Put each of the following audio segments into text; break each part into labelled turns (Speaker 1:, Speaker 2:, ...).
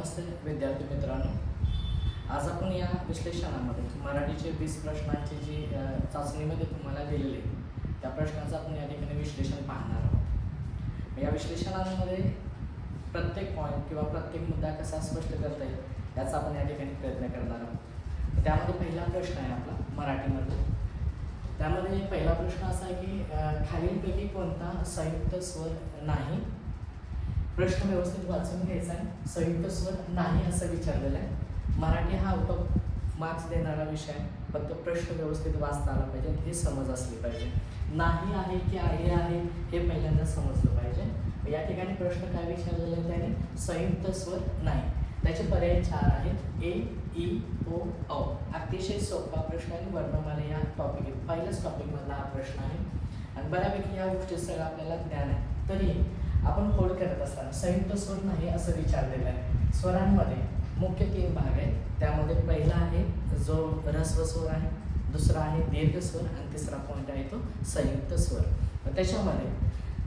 Speaker 1: नमस्ते विद्यार्थी मित्रांनो, आज आपण या विश्लेषणामध्ये मराठीचे 20 प्रश्नांची जी चाचणीमध्ये तुम्हाला दिलेली त्या प्रश्नांचं आपण या ठिकाणी विश्लेषण पाहणार आहोत। या विश्लेषणामध्ये प्रत्येक पॉईंट किंवा प्रत्येक मुद्दा कसा स्पष्ट करता येईल याचा आपण या ठिकाणी प्रयत्न करणार आहोत। त्यामध्ये पहिला प्रश्न आहे आपला मराठीमध्ये। त्यामध्ये पहिला प्रश्न असा आहे की खालीलपैकी कोणता संयुक्त स्वर नाही। प्रश्न व्यवस्थित वाचून घ्यायचा आहे। संयुक्त स्वर नाही असं विचारलेलं आहे। मराठी हा आउट ऑफ मार्क्स देणारा विषय आहे, फक्त प्रश्न व्यवस्थित वाचता आला पाहिजे, हे समज असली पाहिजे। नाही आहे की आहे हे पहिल्यांदा समजलं पाहिजे। या ठिकाणी प्रश्न काय विचारलेला आहे त्याने संयुक्त स्वर नाही। त्याचे पर्याय 4 आहेत, ए, ई, ओ, औ। अतिशय सोपा प्रश्न आहे। वर्णमाला या टॉपिक पहिल्याच टॉपिकमधला हा प्रश्न आहे आणि बऱ्यापैकी या गोष्टी सगळं आपल्याला ज्ञान आहे। तरी आपण होल्ड करत असताना संयुक्त स्वर नाही असं विचारलेलं आहे। स्वरांमध्ये मुख्य 3 भाग आहेत। त्यामध्ये पहिला आहे जो ऱ्हस्व स्वर आहे, दुसरा आहे दीर्घ स्वर आणि तिसरा पॉईंट आहे तो संयुक्त स्वर। त्याच्यामध्ये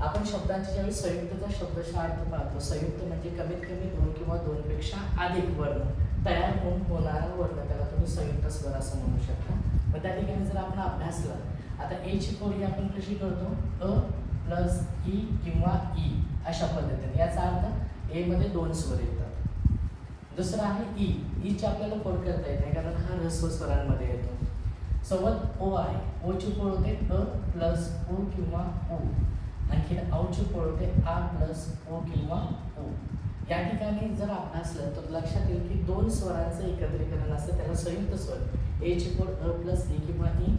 Speaker 1: आपण शब्दांचे ज्यावेळी संयुक्तचा शब्दशः अर्थ पाहतो, संयुक्त म्हणजे कमीत कमी 2 किंवा 2 पेक्षा अधिक वर्ण तयार होऊन होणारा वर्ण, त्याला तुम्ही संयुक्त स्वर असं म्हणू शकता। मग त्या ठिकाणी जर आपण अभ्यासला, आता ए ची फोडी आपण कशी करतो, अ प्लस ई किंवा ई अशा पद्धतीने। याचा अर्थ ए मध्ये 2 स्वर येतात। दुसरा आहे ई, ई ची आपल्याला फोड करता येत नाही कारण हा ऱ्हस्व स्वरांमध्ये येतो। सोबत ओ आहे, ओ ची फोड होते अ प्लस ओ किंवा ओ, आणखी औ ची फोड होते आ प्लस ओ किंवा ओ। या ठिकाणी जर अभ्यासलं तर लक्षात येईल की 2 स्वरांचं एकत्रीकरण असतं, त्याला संयुक्त स्वर। ए ची फोड अ प्लस ई किंवा ई,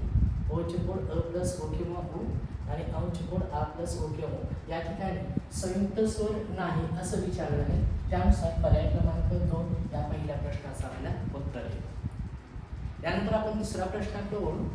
Speaker 1: ओ ची फोड अ प्लस ओ किंवा ओ आणि औ ची फोड आ प्लस ओ किंवा ओ। या ठिकाणी संयुक्त स्वर नाही असं विचारलं आहे, त्यानुसार पर्याय क्रमांक 2 या पहिल्या प्रश्नाचं आपल्याला उत्तर आहे। त्यानंतर आपण दुसरा प्रश्नाकडे वळू।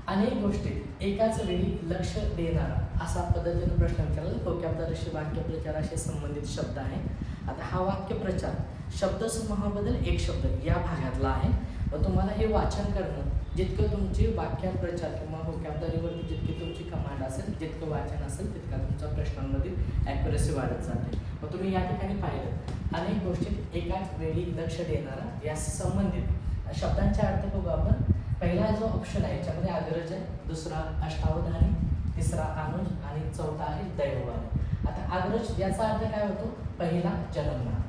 Speaker 1: अनेक गोष्टीत एकाच वेळी लक्ष देणारा असा पद्धतीने प्रश्न विचारला। व्होकॅब्युलरीशी वाक्यप्रचाराशी संबंधित शब्द आहे। आता हा वाक्यप्रचार शब्दसमूहाबद्दल एक शब्द या भागातला आहे व तुम्हाला हे वाचन करणं जितकं तुमची वाक्यप्रचार किंवा व्होकॅब्युलरीवरती जितकी तुमची कमांड असेल, जितकं वाचन असेल तितका तुमच्या प्रश्नांमधील ॲक्युरसी वाढत जाते। मग तुम्ही या ठिकाणी पाहिलं अनेक गोष्टीत एकाच वेळी लक्ष देणारा यास संबंधित शब्दांचे अर्थ बघू आपण। पहिला जो ऑप्शन आहे याच्यामध्ये अग्रज आहे, दुसरा अष्टावधानी, तिसरा अनुज आणि चौथा आहे दैववाणी। आता अग्रज याचा अर्थ काय होतो, पहिला जन्मणार,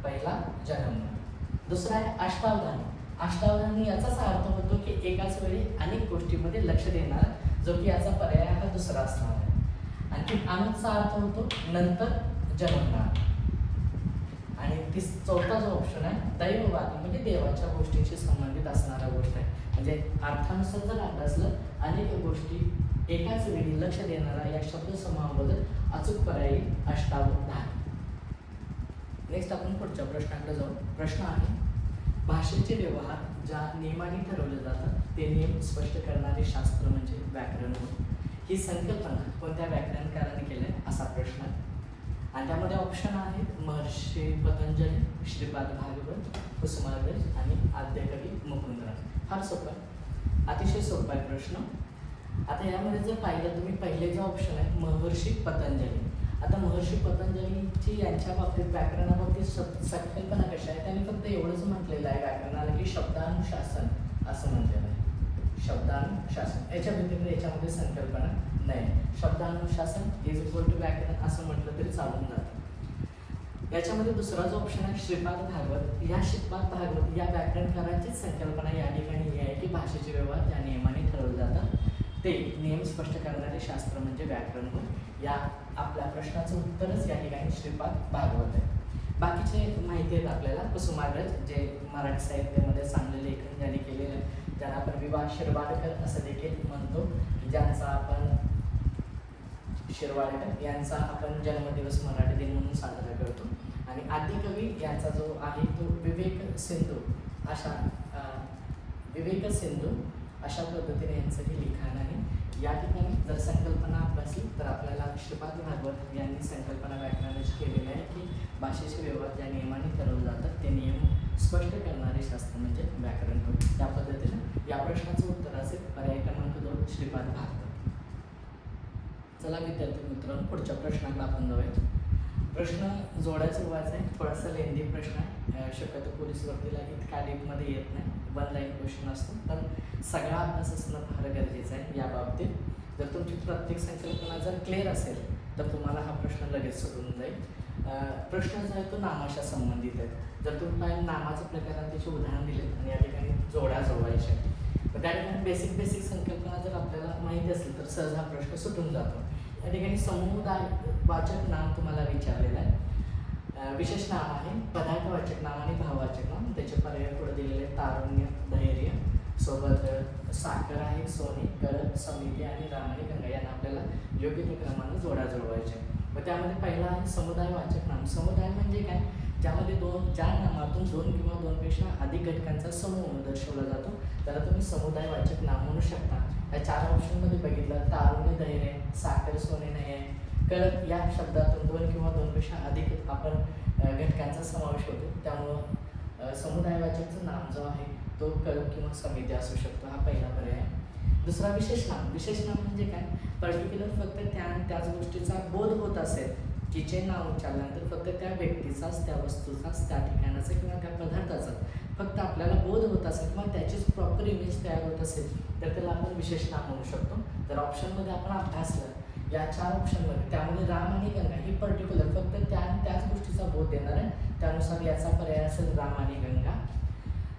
Speaker 1: पहिला जन्मणार। दुसरा आहे अष्टावधानी, अष्टावधानी याचाच अर्थ होतो की एकाच वेळी अनेक गोष्टींमध्ये लक्ष देणारा, जो की याचा पर्याय हा दुसरा असणार आहे। आणखी अनुजचा अर्थ होतो नंतर जन्मणार आणि चौथा जो ऑप्शन आहे दैववादी म्हणजे देवाच्या गोष्टींशी संबंधित असणारा गोष्ट आहे। म्हणजे अर्थानुसार जर अभ्यासलं अनेक गोष्टी एकाच वेळी लक्ष देणारा या शब्दसमूहाबद्दल अचूक पर्यायी अष्टावधानी। नेक्स्ट आपण पुढच्या प्रश्नाकडे जाऊ। प्रश्न आहे भाषेचे व्यवहार ज्या नियमाने ठरवले जातात ते नियम स्पष्ट करणारे शास्त्र म्हणजे व्याकरण होय। ही संकल्पना कोणत्या व्याकरणकाराने केली असा प्रश्न आहे आणि त्यामध्ये ऑप्शन आहेत महर्षी पतंजली, श्रीपाद भागवत, कुसुमाग्रज आणि आद्यकवी मुकुंदराज। फार सोपा आहे, अतिशय सोपा आहे प्रश्न। आता यामध्ये जर पाहिलं तुम्ही, पहिले जो ऑप्शन आहे महर्षी पतंजली। आता महर्षी पतंजलीची यांच्या बाबतीत व्याकरणाबाबतीत संकल्पना कशा आहे, त्यांनी फक्त एवढंच म्हटलेलं आहे व्याकरणाला की शब्दानुशासन असं म्हटलेलं आहे, शब्दानुशासन। याच्या व्यतिरिक्त याच्यामध्ये संकल्पना नाही। शब्दानुशासन इज इक्वल टू व्याकरण असं म्हटलं तरी चालून जातं। याच्यामध्ये दुसरा जो ऑप्शन आहे श्रीपाद भागवत, या श्रीपाद भागवत या व्याकरणकारांचीच संकल्पना या ठिकाणी ही आहे की भाषेचे व्यवहार ज्या नियमाने ठरवले जातात ते नियम स्पष्ट करणारे शास्त्र म्हणजे व्याकरण होय। या आपल्या प्रश्नाचं उत्तरच या ठिकाणी श्रीपाद भागवत आहे। बाकीचे माहिती आहेत आपल्याला कुसुमाग्रज, जे मराठी साहित्यामध्ये चांगले लेखन ज्यांनी केलेलं आहे, ज्यांना आपण विवा शिरवाडकर असं देखील म्हणतो, ज्यांचा आपण शिरवाडकर यांचा आपण जन्मदिवस मराठी दिन म्हणून साजरा करतो। आणि आदिकवी यांचा जो आहे तो विवेक सिंधू अशा पद्धतीने यांचं हे लिखाण आहे। या ठिकाणी जर संकल्पना अभ्यासली तर आपल्याला श्रीपाद भागवत यांनी संकल्पना व्याकरणाची केलेली आहे की भाषेचे व्यवहार ज्या नियमाने ठरवले जातात ते नियम स्पष्ट करणारे शास्त्र म्हणजे व्याकरण होय। त्या पद्धतीने या प्रश्नाचं उत्तर असेल पर्याय क्रमांक 2 श्रीपाद भागवत। चला विद्यार्थी मित्रांनो पुढच्या प्रश्नाकडे आपण जाऊया। प्रश्न जोड्या जुळवायचा आहे, थोडासा लेंदी प्रश्न आहे. शक्यतो पोलीस भरतीला इतका डीपमध्ये येत नाही, 1 लाईन क्वेश्चन असतो, पण सगळा अभ्यास असणं फार गरजेचं आहे या बाबतीत. जर तुमची प्रत्येक संकल्पना जर क्लिअर असेल तर तुम्हाला हा प्रश्न लगेच सोडून जाईल. प्रश्न जो आहे तो नामाशा संबंधित आहे. जर तुम्ही पाहिजे नामाचं प्रकार आणि त्याचे उदाहरण दिले आणि या ठिकाणी जोड्या जुळवायच्या, तर त्या ठिकाणी बेसिक संकल्पना जर आपल्याला माहिती असेल तर सहज हा प्रश्न सुटून जातो. या ठिकाणी समुदायवाचक नाम तुम्हाला विचारलेलं आहे. विशेष नाम आहे, पदार्थवाचक नाम आणि भाववाचक नाम. त्याचे पर्याय पुढे दिलेले तारुण्य, धैर्य, सोबत साखर आहे, सोने, गरज, समिती आणि राम आणि गंगा यांना आपल्याला योग्य क्रमाने जोड्या जुळवायच्या. मग त्यामध्ये पहिला आहे समुदायवाचक नाम. समुदाय म्हणजे काय, ज्यामध्ये ज्या नामातून 2 किंवा 2पेक्षा अधिक घटकांचा समूह दर्शवला जातो त्याला तुम्ही समुदायवाचक नाम म्हणू शकता. या 4 ऑप्शनमध्ये बघितलं, तारुण्य, धैर्य, साखर, सोने नाही आहे. कळत या शब्दातून 2 किंवा 2पेक्षा अधिक आपण घटकांचा समावेश होतो, त्यामुळं समुदायवाचकचं नाम जो आहे तो कळत किंवा समिती असू शकतो. हा पहिला पर्याय आहे. दुसरा विशेष नाम. विशेष नाम म्हणजे काय, पर्टिक्युलर फक्त त्याच गोष्टीचा बोध होत असेल की जे नाव उच्चारल्यानंतर फक्त त्या व्यक्तीचाच, त्या वस्तूचाच, त्या ठिकाणाचा किंवा त्या पदार्थाचा फक्त आपल्याला बोध होत असेल किंवा त्याचीच प्रॉपर इमेज तयार होत असेल तर त्याला आपण विशेष नाम म्हणू शकतो. जर ऑप्शनमध्ये आपण अभ्यासलं या 4 ऑप्शनमध्ये, त्यामध्ये राम आणि गंगा ही पर्टिक्युलर फक्त त्याच गोष्टीचा बोध देणार आहे, त्यानुसार याचा पर्याय असेल राम आणि गंगा.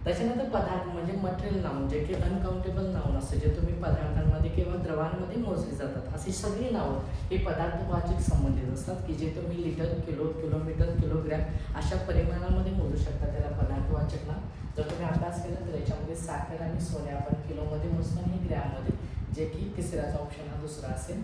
Speaker 1: त्याच्यानंतर पदार्थ म्हणजे मटेरियल नाव, जे की अनकाउंटेबल नाव असते, जे तुम्ही पदार्थांमध्ये किंवा द्रवांमध्ये मोजले जातात. अशी सगळी नावं हे पदार्थवाचक संबंधित असतात की जे तुम्ही लिटर, किलो, किलोमीटर, किलोग्रॅम अशा परिमाणामध्ये मोजू शकता, त्याला पदार्थवाचक नाव. जर तुम्ही अभ्यास केला तर याच्यामध्ये साखर आणि सोने आपण किलोमध्ये मोजतो आणि ग्रॅममध्ये, जे की तिसऱ्याचा ऑप्शन हा दुसरा असेल.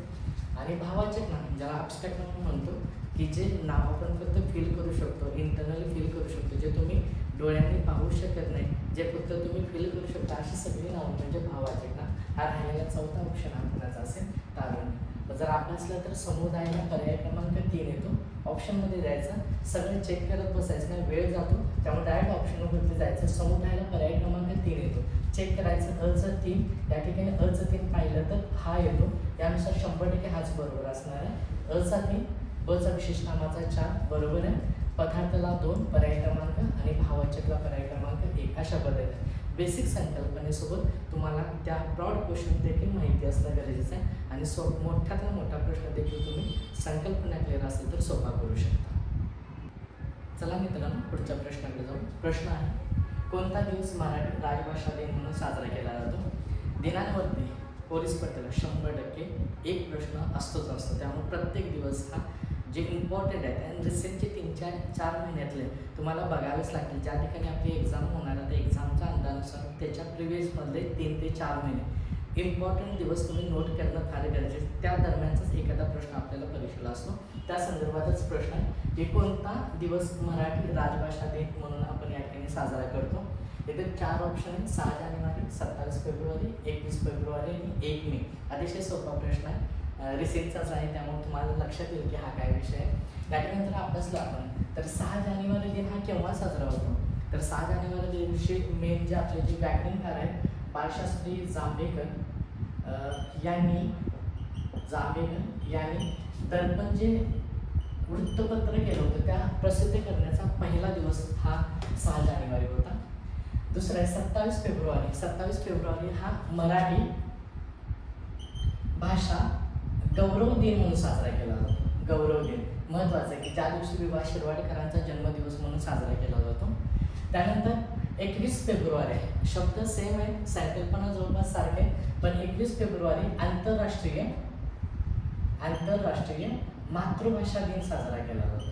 Speaker 1: आणि भावाचक नाव, ज्याला ॲब्स्ट्रॅक्ट नाव म्हणतो, की जे नाव आपण फक्त फील करू शकतो, इंटरनली फील करू शकतो, जे तुम्ही डोळ्यांनी पाहू शकत नाही, जे फक्त तुम्ही फील करू शकता, अशी सगळी नावं म्हणजे भावाचक नाव. हा राहिलेला 4था ऑप्शन हा कुणाचा असेल, तारुण्य. जर अभ्यासला तर समुदायाला पर्याय क्रमांक 3 येतो. ऑप्शनमध्ये जायचं, सगळं चेक करत बसायचं नाही, वेळ जातो, त्यामुळे डायरेक्ट ऑप्शनवरती जायचं. समुदायाला पर्याय क्रमांक 3 येतो, चेक करायचं. अचं 3, या ठिकाणी अचं 3 पाहिलं तर हा येतो, यानुसार 100% हाच बरोबर असणार आहे. अचा 3, बचा विशेष नामाचा 4 बरोबर आहे. पदार्थाला 2 पर्याय क्रमांक आणि भावाचकला पर्याय क्रमांक 1 अशा पद्धतीने बेसिक संकल्पनेसोबत तुम्हाला त्या ब्रॉड क्वेश्चन देखील माहिती असणं गरजेचं आहे. आणि मोठ्यातला मोठा प्रश्न देखील तुम्ही संकल्पना क्लिअर असेल तर सोपा करू शकता. चला मित्रांनो, पुढच्या प्रश्नाकडे जाऊ. प्रश्न आहे, कोणता दिवस मराठी राजभाषा दिन म्हणून साजरा केला जातो? दिनांवरती पोलीस भरतीला 100% एक प्रश्न असतोच असतो, त्यामुळे प्रत्येक दिवस हा जे इम्पॉर्टंट आहेत आणि रिसेंटचे 3-4 महिन्यातले तुम्हाला बघावेच लागतील. ज्या ठिकाणी आपली एक्झाम होणार आहे त्या एक्झामच्या अंदानुसार त्याच्या प्रिव्हियसमधले 3 ते 4 महिने इम्पॉर्टंट दिवस तुम्ही नोट करणं फार गरजेचं. त्या दरम्यानचाच एखादा प्रश्न आपल्याला परीक्षेला असतो, त्या संदर्भातच प्रश्न आहे की कोणता दिवस मराठी राजभाषा दिन म्हणून आपण या ठिकाणी साजरा करतो? इथे 4 ऑप्शन आहेत, 6 जानेवारी, 27 फेब्रुवारी, 21 फेब्रुवारी आणि 1 मे. अतिशय सोपा प्रश्न आहे, रिसेंटचाच आहे, त्यामुळे तुम्हाला लक्षात येईल की हा काय विषय आहे. त्या ठिकाणी जर अभ्यासला आपण तर 6 जानेवारी दिन हा केव्हा साजरा होतो? तर 6 जानेवारी दिवशी मेन जे आपले जे व्याकरणकार आहेत बाळशास्त्री जांभेकर यांनी दर्पण जे वृत्तपत्र केलं होतं त्या प्रसिद्ध करण्याचा पहिला दिवस हा 6 जानेवारी होता. दुसरा आहे 27 फेब्रुवारी. 27 फेब्रुवारी हा मराठी भाषा गौरव दिन म्हणून साजरा केला जातो. गौरव दिन महत्त्वाचं आहे की ज्या दिवशी वि. वा. शिरवाडकरांचा जन्मदिवस म्हणून साजरा केला जातो. त्यानंतर 21 फेब्रुवारी आहे, शब्द सेम आहे, संकल्पना जवळपास सारखे आहे, पण 21 फेब्रुवारी आंतरराष्ट्रीय मातृभाषा दिन साजरा केला जातो.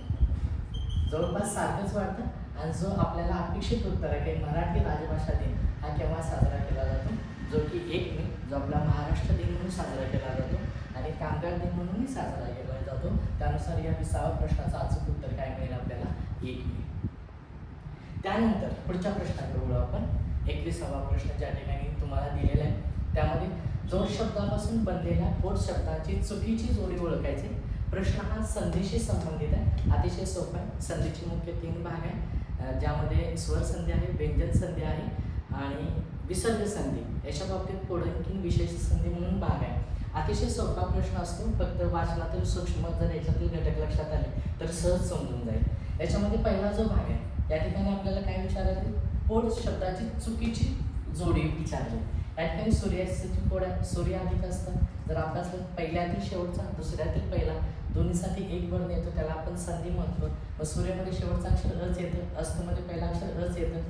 Speaker 1: जवळपास सारखंच वाटतं. आणि जो आपल्याला अपेक्षित उत्तर आहे की मराठी राजभाषा दिन हा केव्हा साजरा केला जातो? जो की 1 मे, जो आपला महाराष्ट्र दिन म्हणून साजरा केला जातो आणि कामगार दिन म्हणूनही साजरा केला जातो. त्यानुसार या 20व्या प्रश्नाचं अचूक उत्तर काय मिळेल आपल्याला? 1 मे. त्यानंतर पुढच्या प्रश्नाकडे वळू आपण. 21वा प्रश्न ज्या ठिकाणी तुम्हाला दिलेला आहे त्यामध्ये जोड शब्दापासून बनलेल्या पोट शब्दाची चुकीची जोडी ओळखायची. प्रश्न हा संधीशी संबंधित आहे, अतिशय सोपा आहे. संधीचे मुख्य 3 भाग आहे, ज्यामध्ये स्वर संधी आहे, व्यंजन संधी आहे आणि विसर्ग संधी. याच्या बाबतीत पुढे आणखी विशेष संधी म्हणून भाग आहे. अतिशय सोपा प्रश्न असतो, फक्त वाचनातील सूक्ष्म जर याच्यातील घटक लक्षात आले तर सहज समजून जाईल। याच्यामध्ये पहिला जो भाग आहे या ठिकाणी आपल्याला काय विचारायचे, पोट शब्दाची चुकीची जोडी विचारली। या ठिकाणी सूर्याची पोड आहे, सूर्य अधिक असतं, जर अभ्यासलं पहिल्यातील शेवटचा दुसऱ्यातील पहिला दोन्हीसाठी एक वर्ण येतो, त्याला आपण संधी म्हणतो। मग सूर्यामध्ये शेवटचा अक्षर अच येतं, अस्तमध्ये पहिला अक्षर अच येतं,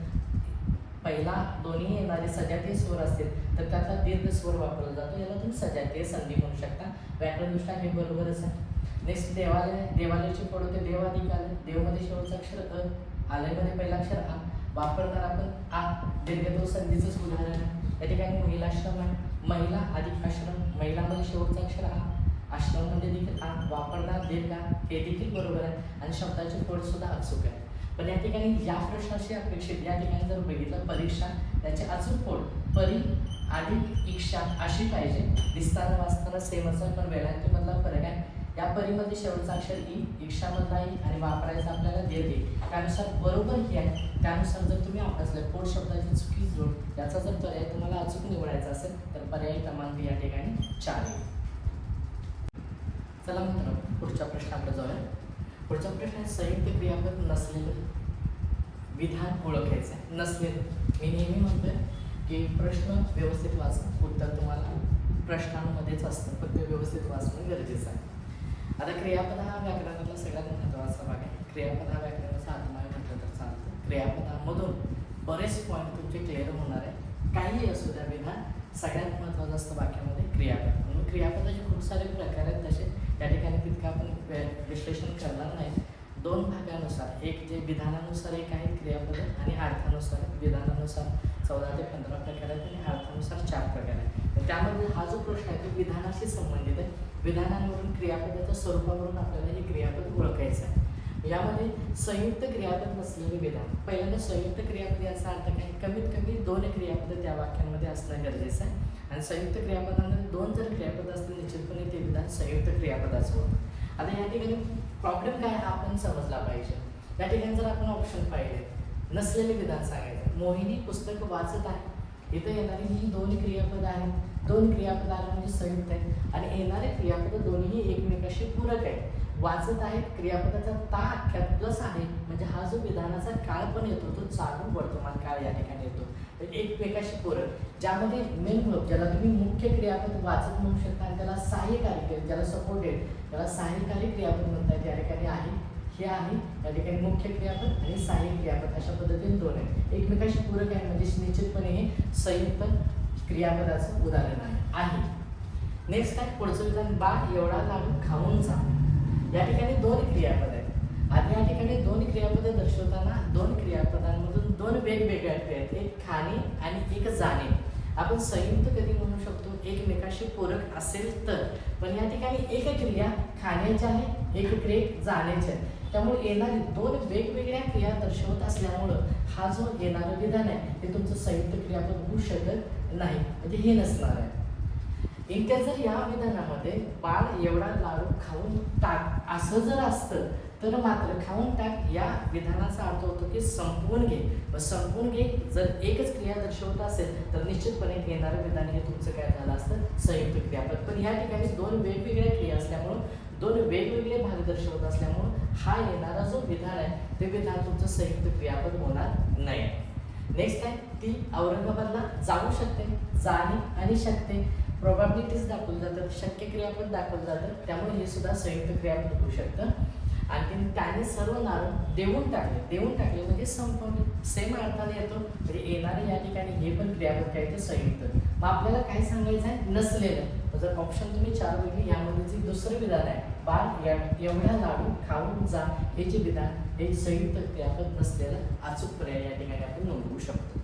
Speaker 1: पहिला दोन्ही येणारे सजातीय स्वर असतील तर त्याचा दीर्घ स्वर वापरला जातो, याला तुम्ही सजातीय संधी म्हणू शकता। व्याकरणदृष्ट्या हे बरोबरच आहे। नेक्स्ट देवालय, देवालयाची पोड होते, देव अधिक आलय, देवमध्ये शेवटचा अक्षर अ, आलयमध्ये पहिला अक्षर आ, वापरणार आपण आ, दीर्घ संधीचंच उदाहरण आहे। या ठिकाणी महिलाश्रम आहे, महिला अधिक आश्रम, महिलामध्ये शेवटचा अक्षर आ, आश्रममध्ये देखील आ, वापरणार दीर्घ आ, हे देखील बरोबर आहे आणि शब्दाची पोड सुद्धा अचूक आहे। पण या ठिकाणी या प्रश्नाशी अपेक्षित या ठिकाणी जर बघितलं परीक्षा त्याची अचूक पोड परी अधिक इक्षा अशी पाहिजे, दिसताना वाचताना सेमच आहे पण वेळांतीमधला फरक आहे। या परीमध्ये शेवटचा अक्षर ई, इक्षामधला ई आणि वापरायचा आपल्याला दीर्घ, त्यानुसार बरोबर ही आहे। त्यानुसार जर तुम्ही अभ्यासलं पोट शब्दाची चुकी जोड याचा जर पर्याय तुम्हाला अचूक निवडायचा असेल तर पर्याय क्रमांक या ठिकाणी 4 येईल। चला मित्रांनो पुढच्या प्रश्नाकडे जाऊया। पुढचा प्रश्न आहे संयुक्त क्रियापद नसलेलं विधान ओळखायचं आहे। नसलेलं मी नेहमी म्हणतोय की प्रश्न व्यवस्थित वाचा, उत्तर तुम्हाला प्रश्नांमध्येच असतं, फक्त व्यवस्थित वाचणं गरजेचं आहे। आता क्रियापद हा व्याकरणातला सगळ्यात महत्त्वाचा भाग आहे। क्रियापद हा व्याकरणाचा आत्मा आहे म्हटलं तर चालतं। क्रियापदामधून बरेच पॉईंट तुमचे क्लिअर होणार आहे, काहीही असू द्या विधान सगळ्यात महत्त्वाचं असतं वाक्यामध्ये क्रियापद। म्हणून क्रियापदाचे खूप सारे प्रकार आहेत, तसे या ठिकाणी तितकं आपण विश्लेषण करणार नाही। दोन भागानुसार, एक जे विधानानुसार एक आहे क्रियापद आणि अर्थानुसार, विधानानुसार 14 ते 15 प्रकार आहेत आणि अर्थानुसार 4 प्रकार आहेत। त्यामध्ये हा जो प्रश्न आहे तो विधानाशी संबंधित आहे। विधानांवरून क्रियापदाच्या स्वरूपावरून आपल्याला हे क्रियापद ओळखायचं आहे। यामध्ये संयुक्त क्रियापद नसलेले विधान, पहिल्यांदा संयुक्त क्रियापद याचा अर्थ काय, कमीत कमी 2 क्रियापद त्या वाक्यांमध्ये असणं गरजेचं आहे आणि संयुक्त क्रियापदांमध्ये 2 जर क्रियापद असतील निश्चितपणे ते विधान संयुक्त क्रियापदाचं होतं। आता या ठिकाणी प्रॉब्लेम काय हा आपण समजला पाहिजे। या ठिकाणी जर आपण ऑप्शन पाहिले नसलेले विधान सांगायचं, मोहिनी पुस्तक वाचत आहे, इथं येणारी ही 2 क्रियापद आहेत, 2 क्रियापद आले म्हणजे संयुक्त आहे आणि येणारे क्रियापद दोन्ही एकमेकाशी पूरक आहेत। वाचत आहेत क्रियापदाचा ता अख्यात प्लस आहे म्हणजे हा जो विधानाचा काळ पण येतो तो चालू वर्तमान काळ या ठिकाणी येतो, एकमेकाशी पूरक, ज्यामध्ये मेन वर्ब ज्याला तुम्ही मुख्य क्रियापद वाचत म्हणू शकता आणि त्याला सहाय्यकारी ज्याला सपोर्टेड त्याला सहाय्यकारी क्रियापद म्हणतात या ठिकाणी आहे, हे आहे या ठिकाणी मुख्य क्रियापद आणि सहाय्यक क्रियापद अशा पद्धतीने 2 आहेत, एकमेकाशी पूरक आहे म्हणजे निश्चितपणे हे संयुक्त क्रियापदाचं उदाहरण आहे। नेक्स्ट काय पुढचं विधान, बाळ एवढा लाडू खाऊन जा, या ठिकाणी 2 क्रियापद आहेत आणि या ठिकाणी 2 क्रियापद दर्शवताना 2 क्रियापदांमधून 2 वेगवेगळ्या क्रिया आहेत, एक खाणे आणि एक जाणे। आपण संयुक्त कधी म्हणू शकतो, एकमेकाशी पूरक असेल तर, पण या ठिकाणी एक क्रिया खाण्याची आहे, एक क्रिया जाण्याची आहे, त्यामुळे येणारी 2 वेगवेगळ्या क्रिया दर्शवत असल्यामुळं हा जो येणारं विधान आहे ते तुमचं संयुक्त क्रियापद होऊ शकत नाही, म्हणजे हे नसणार आहे। इथे जर या विधानामध्ये बाळ एवढा लाडू खाऊन टाक असं जर असतं तर मात्र खाऊन टाक या विधानाचा अर्थ होतो की संपवून घे, व संपवून घे जर एकच क्रिया दर्शवत असेल तर निश्चितपणे येणारं विधान हे तुमचं काय झालं असतं संयुक्त क्रियापद। पण या ठिकाणी 2 वेगवेगळ्या क्रिया असल्यामुळं 2 वेगवेगळे भाग दर्शवत असल्यामुळं हा येणारा जो विधान आहे ते विधान तुमचं संयुक्त क्रियापद होणार नाही। नेक्स्ट आहे ती औरंगाबादला जाऊ शकते, जाणे आणि शकते प्रोबॅबिलिटीज दाखवलं जातात, शक्य क्रियापद दाखवलं जातं, त्यामुळे हे सुद्धा संयुक्त क्रियापद होऊ शकतं। आणखी त्याने सर्व नारळ देऊन टाकले, देऊन टाकले म्हणजे संपवले, सेम अर्थाने येतो म्हणजे येणारे या ठिकाणी हे पण क्रियापद काय ते संयुक्त। मग आपल्याला काय सांगायचं आहे नसलेलं, जर ऑप्शन तुम्ही 4 बघितले यामध्ये जे दुसरं विधान आहे बाळ एवढ्या लाडू खाऊन जा हे जे विधान हे संयुक्त क्रियापद नसलेलं अचूक पर्याय या ठिकाणी आपण नोंदवू शकतो।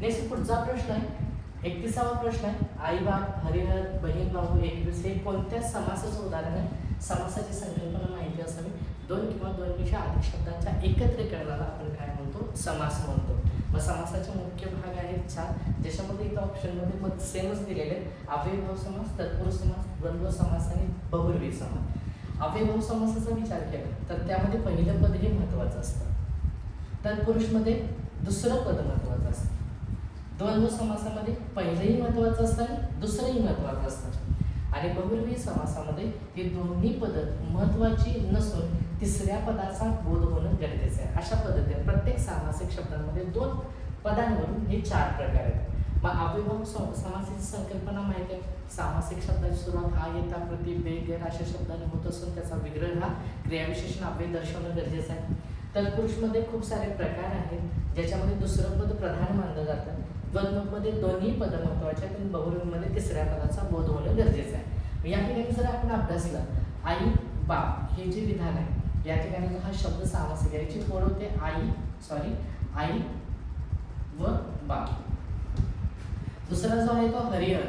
Speaker 1: नेक्स्ट पुढचा प्रश्न आहे 31वा प्रश्न आहे, आई बाप हरिहर बहीण भाऊ 21 हे कोणत्या समासाचं उदाहरण आहे। समासाची संकल्पना माहिती असावी, 2 किंवा 2 पेक्षा अधिक शब्दांच्या एकत्रीकरणाला आपण काय म्हणतो समास म्हणतो। मग समासाचे मुख्य भाग आहेत 4, ज्याच्यामध्ये इथं ऑप्शनमध्ये मग सेमच दिलेले आहेत, अव्ययभाव समास, तत्पुरुष समास, द्वंद्व समास आणि बहुब्रीही समास। अव्ययभाव समासाचा विचार केला तर त्यामध्ये पहिलं पद हे महत्त्वाचं असतं, तत्पुरुषमध्ये दुसरं पद महत्त्वाचं असतं, द्वंद्व समासामध्ये पहिलंही महत्त्वाचं असतं आणि दुसरंही महत्त्वाचं असतं आणि आणि बहुव्रीही समासामध्ये हे दोन्ही पद महत्त्वाची नसून तिसऱ्या पदाचा बोध होणं गरजेचं आहे. अशा पद्धतीने प्रत्येक सामासिक शब्दांमध्ये 2 पदांवरून हे 4 प्रकार आहेत. मग अव्ययभाव समासाची संकल्पना माहिती आहे. सामासिक शब्दाची सुरुवात आ, येता, प्रति, बे, गैर अशा शब्दाने होत असून त्याचा विग्रह हा क्रियाविशेषण अव्यय दर्शवणं गरजेचं आहे. तत्पुरुषमध्ये खूप सारे प्रकार आहेत ज्याच्यामध्ये दुसरं पद प्रधान मानलं जातं. द्वंद्वमध्ये दोन्ही पद महत्त्वाचे आहेत आणि बहुव्रीहीमध्ये तिसऱ्या पदाचा बोध होणं गरजेचं आहे. या ठिकाणी जर आपण अभ्यासलं आई बाप हे जे विधान आहे या ठिकाणी हा शब्द सामासिक आहे. याची फोड होते आई व बाप. दुसरा जो आहे तो हरिहर.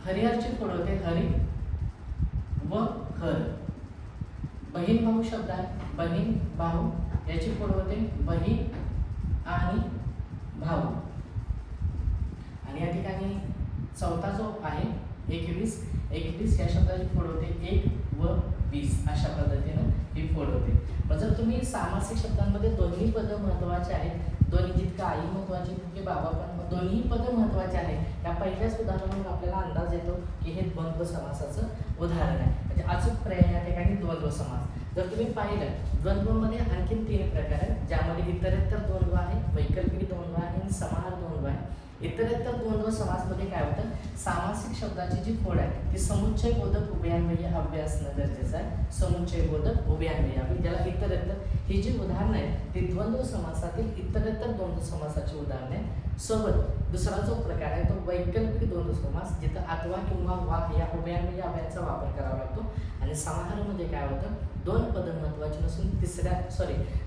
Speaker 1: हरिहरची फोड होते हरी व हर. बहीण भाऊ शब्द आहे. बहीण भाऊ याची फोड होते बहीण आणि भाऊ. आणि या ठिकाणी चौथा जो आहे 21 या शब्दाची फोड होते 1 व 20 अशा पद्धतीनं ही फोड होते. पण जर तुम्ही सामासिक शब्दांमध्ये दोन्ही पद महत्त्वाचे आहेत, दोन्ही जितकं आई महत्त्वाची तितके बाबा पण दोन्ही पद महत्त्वाचे आहेत. या पहिल्याच उदाहरणावरून आपल्याला अंदाज येतो की हे द्वंद्व समासाचं उदाहरण आहे. म्हणजे अचूक पर्याय या ठिकाणी द्वंद्व समास. जर तुम्ही पाहिलं द्वंद्वमध्ये आणखीन 3 प्रकार आहेत ज्यामध्ये इतरेतर द्वंद्व आहे, वैकल्पिक द्वंद्व आहे आणि समाहार द्वंद्व आहे. इतरेतर द्वंद्व समासमध्ये काय होतं, सामासिक शब्दाची जी फोड आहे ती समुच्चय बोधक उभयान्वयी अव्यय असणं गरजेचं आहे. समुच्चय बोधक उभयान्वयी अव्यय ज्याला इतरेतर ही जी उदाहरणं आहेत ती द्वंद्व समासातील इतरेतर द्वंद्व समासाची उदाहरणे आहेत. सोबत दुसरा जो प्रकार आहे तो वैकल्पिक द्वंद्व समास जिथं अथवा किंवा वा या उभयान्वयी अव्ययाचा वापर करावा लागतो. आणि समाहारामध्ये काय होतं, 2 पदं महत्त्वाची नसून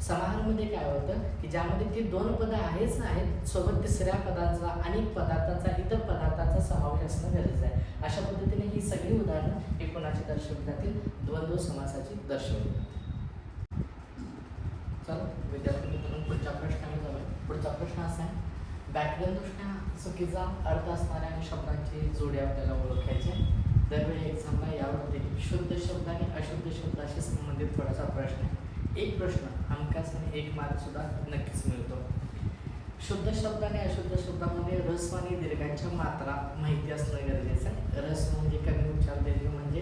Speaker 1: समाहारामध्ये काय होतं की ज्यामध्ये ती 2 पदं आहेच आहेत सोबत तिसऱ्या पदाचा आणि पदार्थाचा इतर पदार्थाचा समावेश असणं गरजेचं आहे. अशा पद्धतीने ही सगळी उदाहरणं हे कोणाची दर्शवली जातील, द्वंद्व समासाची दर्शवली जातील. चला विद्यार्थी मित्रांनो पुढच्या प्रश्नाने जाऊया. पुढचा प्रश्न असा आहे, व्याकरणदृष्ट्या चुकीचा अर्थ असणाऱ्या शब्दांची जोडी आपल्याला ओळखायची आहे. दरवेळी एक्झामला यावरती शुद्ध शब्द आणि अशुद्ध शब्दाशी संबंधित थोडासा प्रश्न आहे. एक प्रश्न हमखास आणि 1 मार्क सुद्धा नक्कीच मिळतो. शुद्ध शब्द आणि अशुद्ध शब्दामध्ये ऱ्हस्व आणि दीर्घांच्या मात्रा माहिती असणं गरजेचं आहे. ऱ्हस्व म्हणजे कमी उच्चार, दीर्घ म्हणजे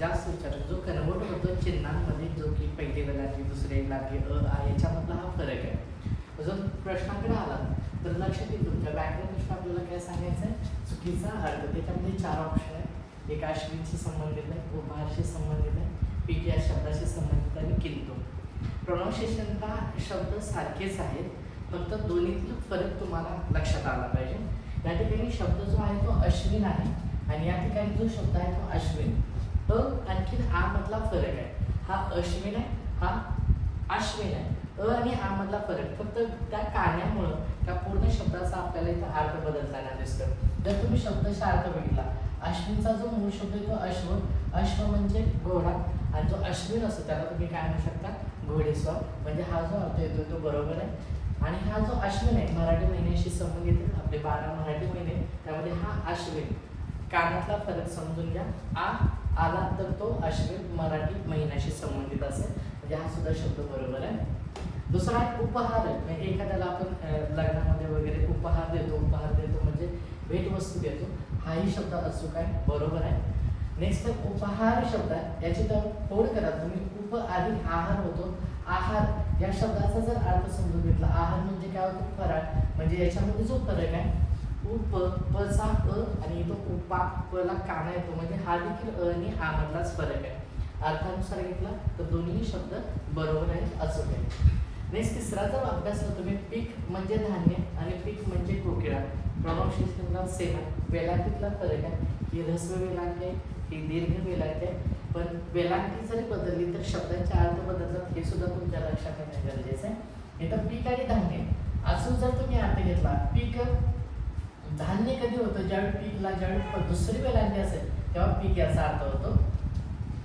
Speaker 1: जास्त उच्चार. जो कन्वर्ट होतो चिन्हांमध्ये जो की पहिली वेलांटी दुसरी वेलांटी आ याच्यामधला हा फरक आहे. जर प्रश्नाकडे आला तर लक्षात येईल तुमच्या व्याकरणदृष्ट्या आपल्याला काय सांगायचं आहे, चुकीचा अर्थ. त्याच्यामध्ये 4 ऑप्शन आहेत. एक अश्विनशी संबंधित आहे, उपहारशी संबंधित आहे, पीक या शब्दाशी संबंधित आहे आणि किंतु. प्रोनाउन्सिएशनला शब्द सारखेच आहेत, फक्त दोन्हीतील फरक तुम्हाला लक्षात आला पाहिजे. या ठिकाणी शब्द जो आहे तो अश्विन आहे आणि या ठिकाणी जो शब्द आहे तो अश्विन. आणखीन आ मधला फरक आहे. हा अश्विन आहे, हा अश्विन आहे. आणि आ मधला फरक फक्त त्या काण्यामुळं त्या पूर्ण शब्दाचा आपल्याला इथं अर्थ बदलताना दिसतो. जर तुम्ही शब्दाचा अर्थ बघितला, अश्विनचा जो मूळ शब्द आहे तो अश्व म्हणजे घोडा आणि जो अश्विन असतो त्याला तुम्ही काय म्हणू शकता, घोडेस्वार. म्हणजे हा जो अर्थ येतो तो बरोबर आहे. आणि हा जो अश्विन आहे मराठी महिन्याशी संबंधित आहे. आपले 12 मराठी महिने त्यामध्ये हा अश्विन कानातला फरक समजून घ्या. आ आला तर तो अश्विन मराठी महिन्याशी संबंधित असेल, म्हणजे हा सुद्धा शब्द बरोबर आहे. दुसरा एक उपहार आहे. म्हणजे एखाद्याला आपण लग्नामध्ये वगैरे उपहार देतो म्हणजे भेटवस्तू देतो. हाही शब्द अचूक आहे, बरोबर आहे. नेक्स्ट उपहार शब्द आहे. याची तर फोड करा तुम्ही. उप अधिक आहार होतो. आहार या शब्दाचा जर अर्थ समजून घेतला, आहार म्हणजे काय होतो, फराळ. म्हणजे याच्यामध्ये जो फरक आहे उप पचा आणि तो उपा पला काना येतो, म्हणजे हा देखील आणि हा मधलाच फरक आहे. अर्थानुसार घेतला तर दोन्ही शब्द बरोबर आहेत, अचूक आहे. नेक्स्ट तिसरा जर अभ्यासला तुम्ही, पीक म्हणजे धान्य आणि पीक म्हणजे कोकिळा. प्रोनाउन्सिएशनला सेम आहे. वेलांटीतला फरक आहे. ही ऱ्हस्व वेलांटी आहे, ही दीर्घ वेलांटी आहे. पण वेलांटी जरी बदलली तर शब्दांचे अर्थ बदलतात, हे सुद्धा तुमच्या लक्षात येणं गरजेचं आहे. इथं पीक आणि धान्य असून जर तुम्ही अर्थ घेतला, पीक धान्य कधी होतं, ज्यावेळी पीकला ज्यावेळी दुसरी वेलांटी असेल तेव्हा पीक याचा अर्थ होतो.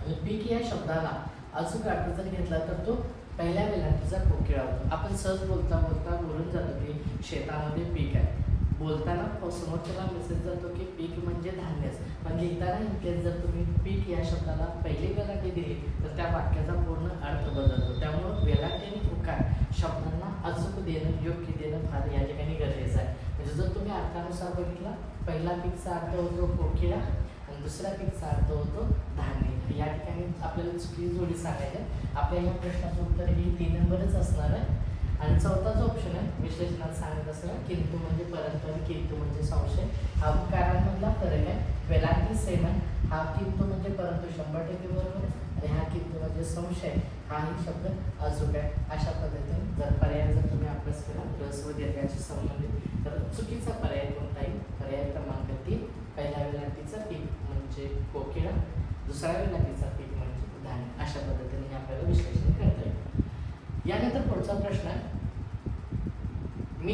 Speaker 1: आणि पीक या शब्दाला अचूक अर्थ जर घेतला तर तो पहिल्या वेलांटीचा कोकिळा होतो. आपण सहज बोलता बोलून जातो की शेतामध्ये पीक आहे. बोलताना समोरच्याला मेसेज जातो की पीक म्हणजे धान्यच. पण लिहिताना इतकेच जर तुम्ही पीक या शब्दाला पहिली वेलांटी दिली तर त्या वाक्याचा पूर्ण अर्थ बदलतो. त्यामुळं वेलांटी आणि उकार शब्दांना अचूक देणं, योग्य देणं फार या ठिकाणी गरजेचं आहे. म्हणजे जर तुम्ही अर्थानुसार बघितला, पहिला पीकचा अर्थ होतो कोकिळा आणि दुसऱ्या पीकचा अर्थ होतो धान्य. या ठिकाणी आपल्याला चुकी जोडी सांगायची आहे. आपल्या या प्रश्नाचं उत्तर हे 3 नंबरच असणार आहे. आणि चौथाच ऑप्शन आहे विश्लेषणात सांगत असताना किंतु म्हणजे परंतु आणि किंतु म्हणजे संशय. हा कारांमधला फरक आहे. वेलांटी सेम आहे. हा किंतु म्हणजे परंतु 100% बरोबर आहे आणि हा किंतु म्हणजे संशय हाही शब्द अचूक आहे. अशा पद्धतीने जर पर्याय जर तुम्ही अभ्यास केला रस व दीर्घाशी संबंधित तर चुकीचा पर्याय कोणता येईल? पर्याय क्रमांक 3 पहिल्या वेलांटीचा पीक म्हणजे कोकिळा, दुसऱ्या वेलांटीचा पीक म्हणजे धान्य. अशा पद्धतीने आपल्याला विश्लेषण करता येईल. यानंतर पुढचा प्रश्न आहे मी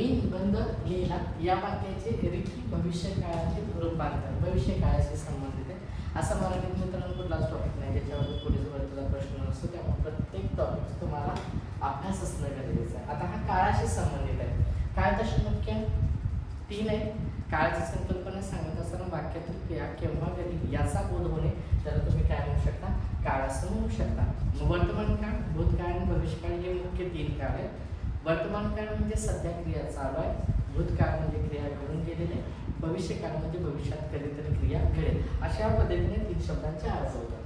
Speaker 1: निबंध लिहिला या वाक्याचे रेखी भविष्य काळाचे रूपांतर भविष्य काळाशी संबंधित आहे. असा मराठीत मित्रांनो कुठलाच टॉपिक नाही ज्याच्यावर पुढे तुला प्रश्न नसतो. त्यामुळे प्रत्येक टॉपिक तुम्हाला अभ्यास असणं गरजेचं आहे. आता हा काळाशी संबंधित आहे. काळ तशी मुख्य 3 आहे. काळाची संकल्पना सांगत असताना वाक्यातील क्रिया केव्हा घडली याचा बोध होणे त्याला तुम्ही काय म्हणू शकता? काळ असं म्हणू शकता. वर्तमान काळ, भूतकाळ आणि भविष्यकाळ हे मुख्य 3 काळ आहेत. वर्तमान काळ म्हणजे सध्या क्रिया चालू आहे, भूतकाळ म्हणजे क्रिया घडून गेलेले, भविष्यकाळ म्हणजे भविष्यात कधीतरी क्रिया घडेल. अशा पद्धतीने 3 शब्दांचे अर्थ होतात.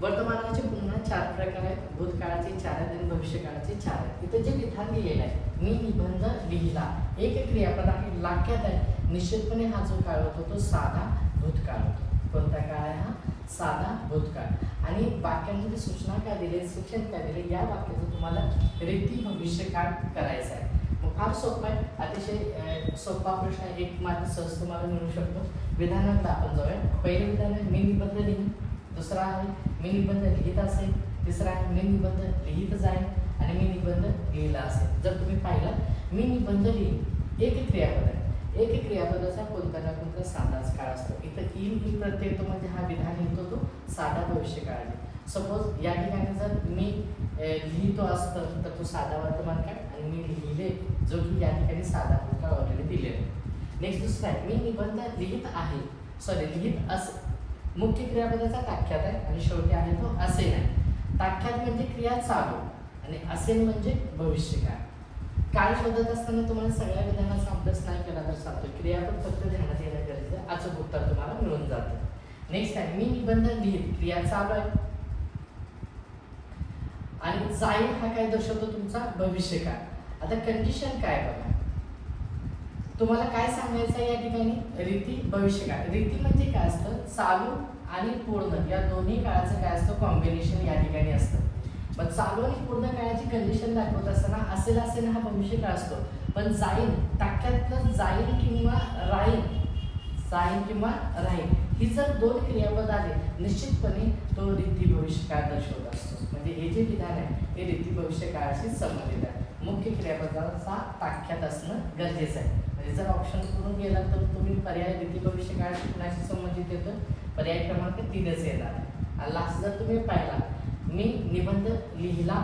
Speaker 1: वर्तमानाचे पुन्हा 4 प्रकार आहेत. भूतकाळाचे 4 आहेत आणि भविष्यकाळाचे 4 आहेत. इथे जे विधान दिलेलं आहे मी निबंध लिहिला एक क्रियापद आहे, वाक्यात आहे. निश्चितपणे हा जो काळ होतो तो साधा भूतकाळ होतो. कोणता काळ आहे हा? साधा भूतकाळ. आणि वाक्यांमध्ये सूचना काय दिली, शिक्षण काय दिले, या वाक्याचं तुम्हाला रीती भविष्यकाळ करायचा आहे. मग फार सोपं आहे, अतिशय सोपा प्रश्न आहे. एक मार्क सहज तुम्हाला मिळू शकतो. विधानात आपण जाऊया. पहिले विधान आहे मी निबंध लिहीन, दुसरा आहे मी निबंध लिहित असेल, तिसरा आहे मी निबंध लिहित जाईन आणि मी निबंध लिहिला असेल. जर तुम्ही पाहिलं मी निबंध लिहीन एक क्रियापद आहे. एक क्रियापदाचा कोणता ना कोणता साधाच काळ असतो. इथं ही प्रत्यय तो म्हणजे हा विधान येतो तो साधा भविष्यकाळ आहे. सपोज या ठिकाणी जर मी लिहितो असतं तर तो साधा वर्तमान काळ आणि मी लिहिले जो की या ठिकाणी साधा भूतकाळ ऑलरेडी दिलेला आहे. नेक्स्ट दुसरा आहे मी निबंध लिहित आहे, लिहित असे. मुख्य क्रियापदाचा ताक्यात आहे आणि शेवटी आहे तो असे नाही. ताक्यात म्हणजे क्रिया चालू आणि असेल म्हणजे भविष्यकाळ. काळ शोधत असताना तुम्हाला सगळ्या विधानाचा अभ्यास नाही केला तर चालतो. क्रियापद फक्त ध्यानात येणं गरजेचं आहे. अचूक उत्तर तुम्हाला मिळून जातं. नेक्स्ट आहे मी निबंध लिहित, क्रिया चालू आहे आणि जाईल हा काय दर्शवतो तुमचा भविष्यकाळ. आता कंडिशन काय बघा, तुम्हाला काय सांगायचं या ठिकाणी रीती भविष्यकाळ. रीती म्हणजे काय असतं? चालू आणि पूर्ण या दोन्ही काळाचं काय असतं? कॉम्बिनेशन या ठिकाणी असतं. मग चालू आणि पूर्ण काळाची कंडिशन दाखवत असताना असेल असेल हा भविष्यकाळ असतो. पण जाईल ताक्यातलं जाईल किंवा राहील, जाईल किंवा राहील ही जर 2 क्रियापद आले निश्चितपणे तो रीती भविष्यकाळ दर्शवत असतो. म्हणजे हे जे विधान आहे हे रीती भविष्यकाळाशी संबंधित आहे. मुख्य क्रियापदाचा ताक्यात असणं गरजेचं आहे. म्हणजे जर ऑप्शन करून गेला तर तुम्ही पर्याय रीती भविष्यकाळाशी कुणाशी संबंधित येतो? पर्याय क्रमांक 3च येणार आहे. आणि लास्ट जर तुम्ही पाहिला मी निबंध लिहिला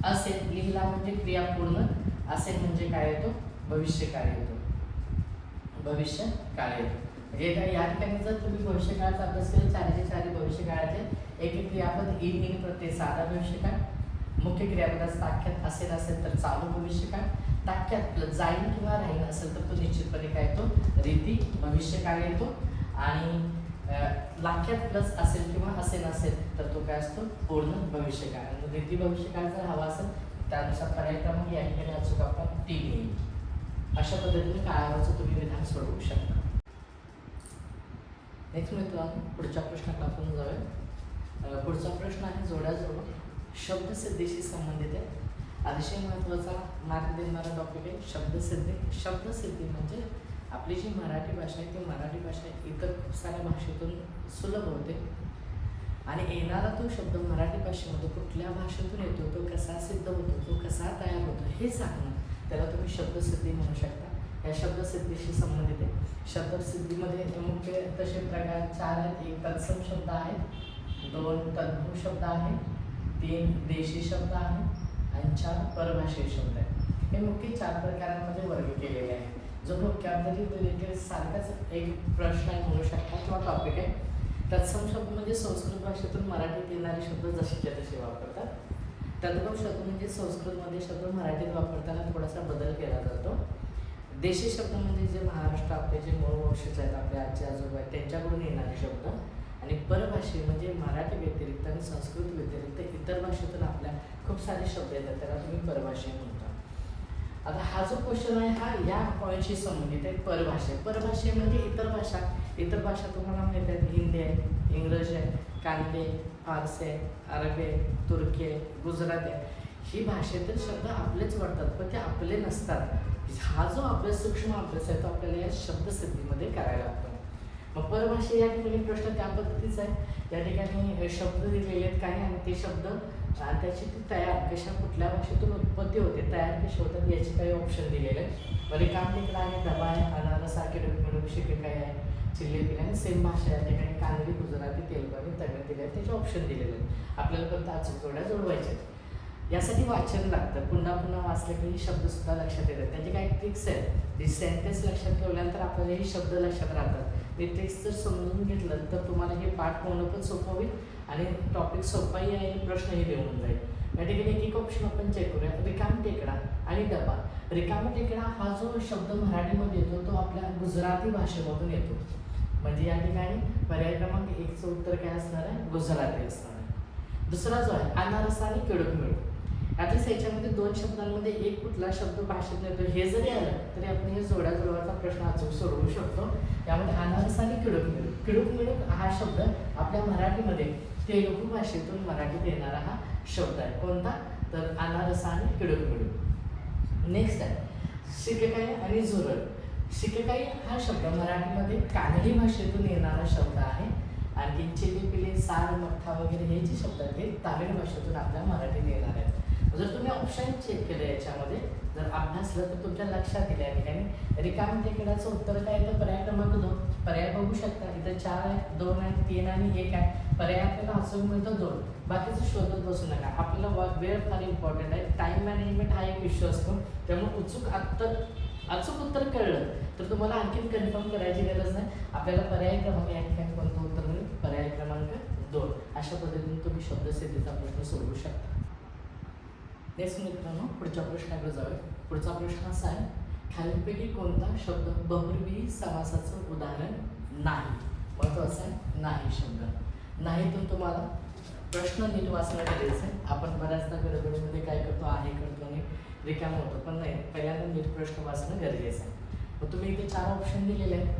Speaker 1: असेल, लिहिला म्हणजे क्रिया पूर्ण, असेल म्हणजे काय येतो? भविष्यकाळ येतो. भविष्यकाळ येतो. म्हणजे या ठिकाणी जर तुम्ही भविष्यकाळाचा अभ्यास केला 4 भविष्यकाळाचे एक क्रियापद इन प्रत्यय साधा भविष्यकाळ, मुख्य क्रियापदाचा ताक्यात असेल तर चालू भविष्यकाळ, ताक्यात जाईल किंवा राहील असेल तर तो निश्चितपणे काय येतो? रीती भविष्यकाळ येतो. आणि लाख्यात प्लस असेल किंवा नसेल तर तो काय असतो? पूर्ण भविष्यकाळ. आणि रीती भविष्यकाळ जर हवा असेल त्यानुसार पर्याय क्रमांक या ठिकाणी अचूक आपण 3 येईल. अशा पद्धतीने काळावरचं तुम्ही विधान सोडवू शकता. नेक्स्ट मित्रांनो पुढच्या प्रश्नात आपण जाऊया. पुढचा प्रश्न आहे जोड्याजोड शब्दसिद्धीशी संबंधित आहे. अतिशय महत्त्वाचा मार्क देणारा टॉपिक आहे शब्दसिद्धी. शब्दसिद्धी म्हणजे आपली जी मराठी भाषा आहे ती मराठी भाषा इतर खूप साऱ्या भाषेतून सुलभ होते आणि येणारा तो शब्द मराठी भाषेमध्ये कुठल्या भाषेतून येतो, तो कसा सिद्ध होतो, तो कसा तयार होतो हे सांगणं त्याला तुम्ही शब्दसिद्धी म्हणू शकता. या शब्दसिद्धीशी संबंधित आहे. शब्दसिद्धीमध्ये मुख्य तसे प्रकार 4 आहेत. 1 तत्सम शब्द आहे, 2 तद्भव शब्द आहे, 3 देशी शब्द आहे आणि 4 परभाषीय शब्द आहे. हे मुख्य 4 प्रकारांमध्ये वर्ग केलेले आहे. जो व्होकॅब्युलरी रिलेटेड सारखाच एक प्रश्न आहे म्हणू शकता किंवा टॉपिक आहे. तत्सम शब्द म्हणजे संस्कृत भाषेतून मराठीत येणारे शब्द जसेच्या तसे वापरतात. तद्भव शब्द म्हणजे संस्कृतमध्ये शब्द मराठीत वापरताना थोडासा बदल केला जातो. देशी शब्द म्हणजे जे महाराष्ट्र आपले जे मूळ वंशज आहेत, आपले आजी आजोबा आहेत त्यांच्याकडून येणारे शब्द. आणि परभाषे म्हणजे मराठी व्यतिरिक्त आणि संस्कृत व्यतिरिक्त इतर भाषेतून आपल्या खूप सारे शब्द येतात, त्याला तुम्ही परभाषे म्हणता. आता हा जो क्वेश्चन आहे हा या पॉईंटशी संबंधित आहे. परभाषे म्हणजे इतर भाषा तुम्हाला माहिती आहेत, हिंदी आहे, इंग्रजी आहे, कानडी, फारसी आहे, अरबी आहे, तुर्की आहे, गुजराती आहे. ही भाषेतील शब्द आपलेच वाटतात पण ते आपले नसतात. हा जो अभ्यास, सूक्ष्म अभ्यास आहे तो आपल्याला या शब्दसिद्धीमध्ये करायला लागतो. मग परभाषा या ठिकाणी प्रश्न त्या पद्धतीचा आहे. या ठिकाणी शब्द दिलेले आहेत काही आणि ते शब्द त्याची ती तयार कुठल्या भाषेतून उत्पत्ती होते, तयार कशी होतात याचे काही ऑप्शन दिलेले आहेत. रिकाम टेकडा आहे, डबा आहे, अनारस आहे, मिळून शिकेकाई आहे, चिल्ले दिले आणि सेम भाषा या ठिकाणी कानडी, गुजराती, तेलगू आणि तमिळ दिले आहेत. त्याचे ऑप्शन दिलेले आहेत. आपल्याला फक्त अचूक जोड्या जोडवायच्या आहेत. यासाठी वाचन लागतं. पुन्हा पुन्हा वाचले की शब्दसुद्धा लक्षात येतात. त्याचे काही ट्रिक्स आहेत. जी सेंटेन्स लक्षात ठेवल्यानंतर आपल्याला हे शब्द लक्षात राहतात. हे ट्रिक्स जर समजून घेतलं तर तुम्हाला हे पाठ होणं पण सोपं होईल आणि टॉपिक सोपाही आहे आणि प्रश्नही लिहून जाईल. या ठिकाणी एक ऑप्शन आपण चेक करूया. रिकाम टेकडा आणि डबा. रिकामा टेकडा हा जो शब्द मराठीमध्ये येतो तो आपल्या गुजराती भाषेमधून येतो. म्हणजे या ठिकाणी पर्याय क्रमांक 1चं उत्तर काय असणार आहे? गुजराती असणार आहे. दुसरा जो आहे अनारस आणि किडूक मिळून. ॲटलीस्ट याच्यामध्ये 2 शब्दांमध्ये एक कुठला शब्द भाषेत येतो हे जरी आलं तरी आपण हे जोड्या जोडवाचा प्रश्न अचूक सोडवू शकतो. त्यामध्ये अनारस आणि किडूक मिळून. किडूक मिळून हा शब्द आपल्या मराठीमध्ये तेलुगू भाषेतून मराठीत येणारा हा शब्द आहे. कोणता? तर अनारस आणि किडूक मिळून. नेक्स्ट आहे शिकेकाई आणि झुरळ. शिकेकाई हा शब्द मराठीमध्ये कानडी भाषेतून येणारा शब्द आहे. आणखी चिली पिली, सार, मठ्ठा वगैरे हे जे शब्द आहेत ते तामिळ भाषेतून आपल्या मराठीत येणार आहेत. जर तुम्ही ऑप्शन चेक केलं याच्यामध्ये जर अभ्यासलं तर तुमच्या लक्षात येईल. या ठिकाणी रिकाम टेकडाचं उत्तर काय आहे तर पर्याय क्रमांक 2. पर्याय बघू शकता इथं 4 आहे, 2 आहे, 3 आणि 1 आहे. पर्याय आपल्याला अचूक मिळतो 2. बाकीचं शोधत बसू नका. आपल्याला वेळ फार इम्पॉर्टंट आहे. टाईम मॅनेजमेंट हा एक इश्यू असतो. त्यामुळे अचूक उत्तर कळलं तर तुम्हाला आणखीन कन्फर्म करायची गरज नाही. आपल्याला पर्याय क्रमांक या ठिकाणी कोणतं उत्तर मिळेल? पर्याय क्रमांक 2. अशा पद्धतीने तुम्ही शब्दसिद्धीचा प्रश्न सोडवू शकता. नेक्स्ट मित्रांनो पुढच्या प्रश्नाकडे जाऊया. पुढचा प्रश्न असा आहे, खालीलपैकी कोणता शब्द बहुब्रीही समासाचं उदाहरण नाही? महत्त्वाचा आहे नाही शब्द. नाहीतून तुम्हाला प्रश्न नीट वाचणं गरजेचं आहे. आपण बऱ्याचदा गडबडीमध्ये काय करतो आहे करतो आणि रिकाम होतो, पण नाही, पहिल्यांदा नीट प्रश्न वाचणं गरजेचं आहे. मग तुम्ही इथे 4 ऑप्शन दिलेले आहेत.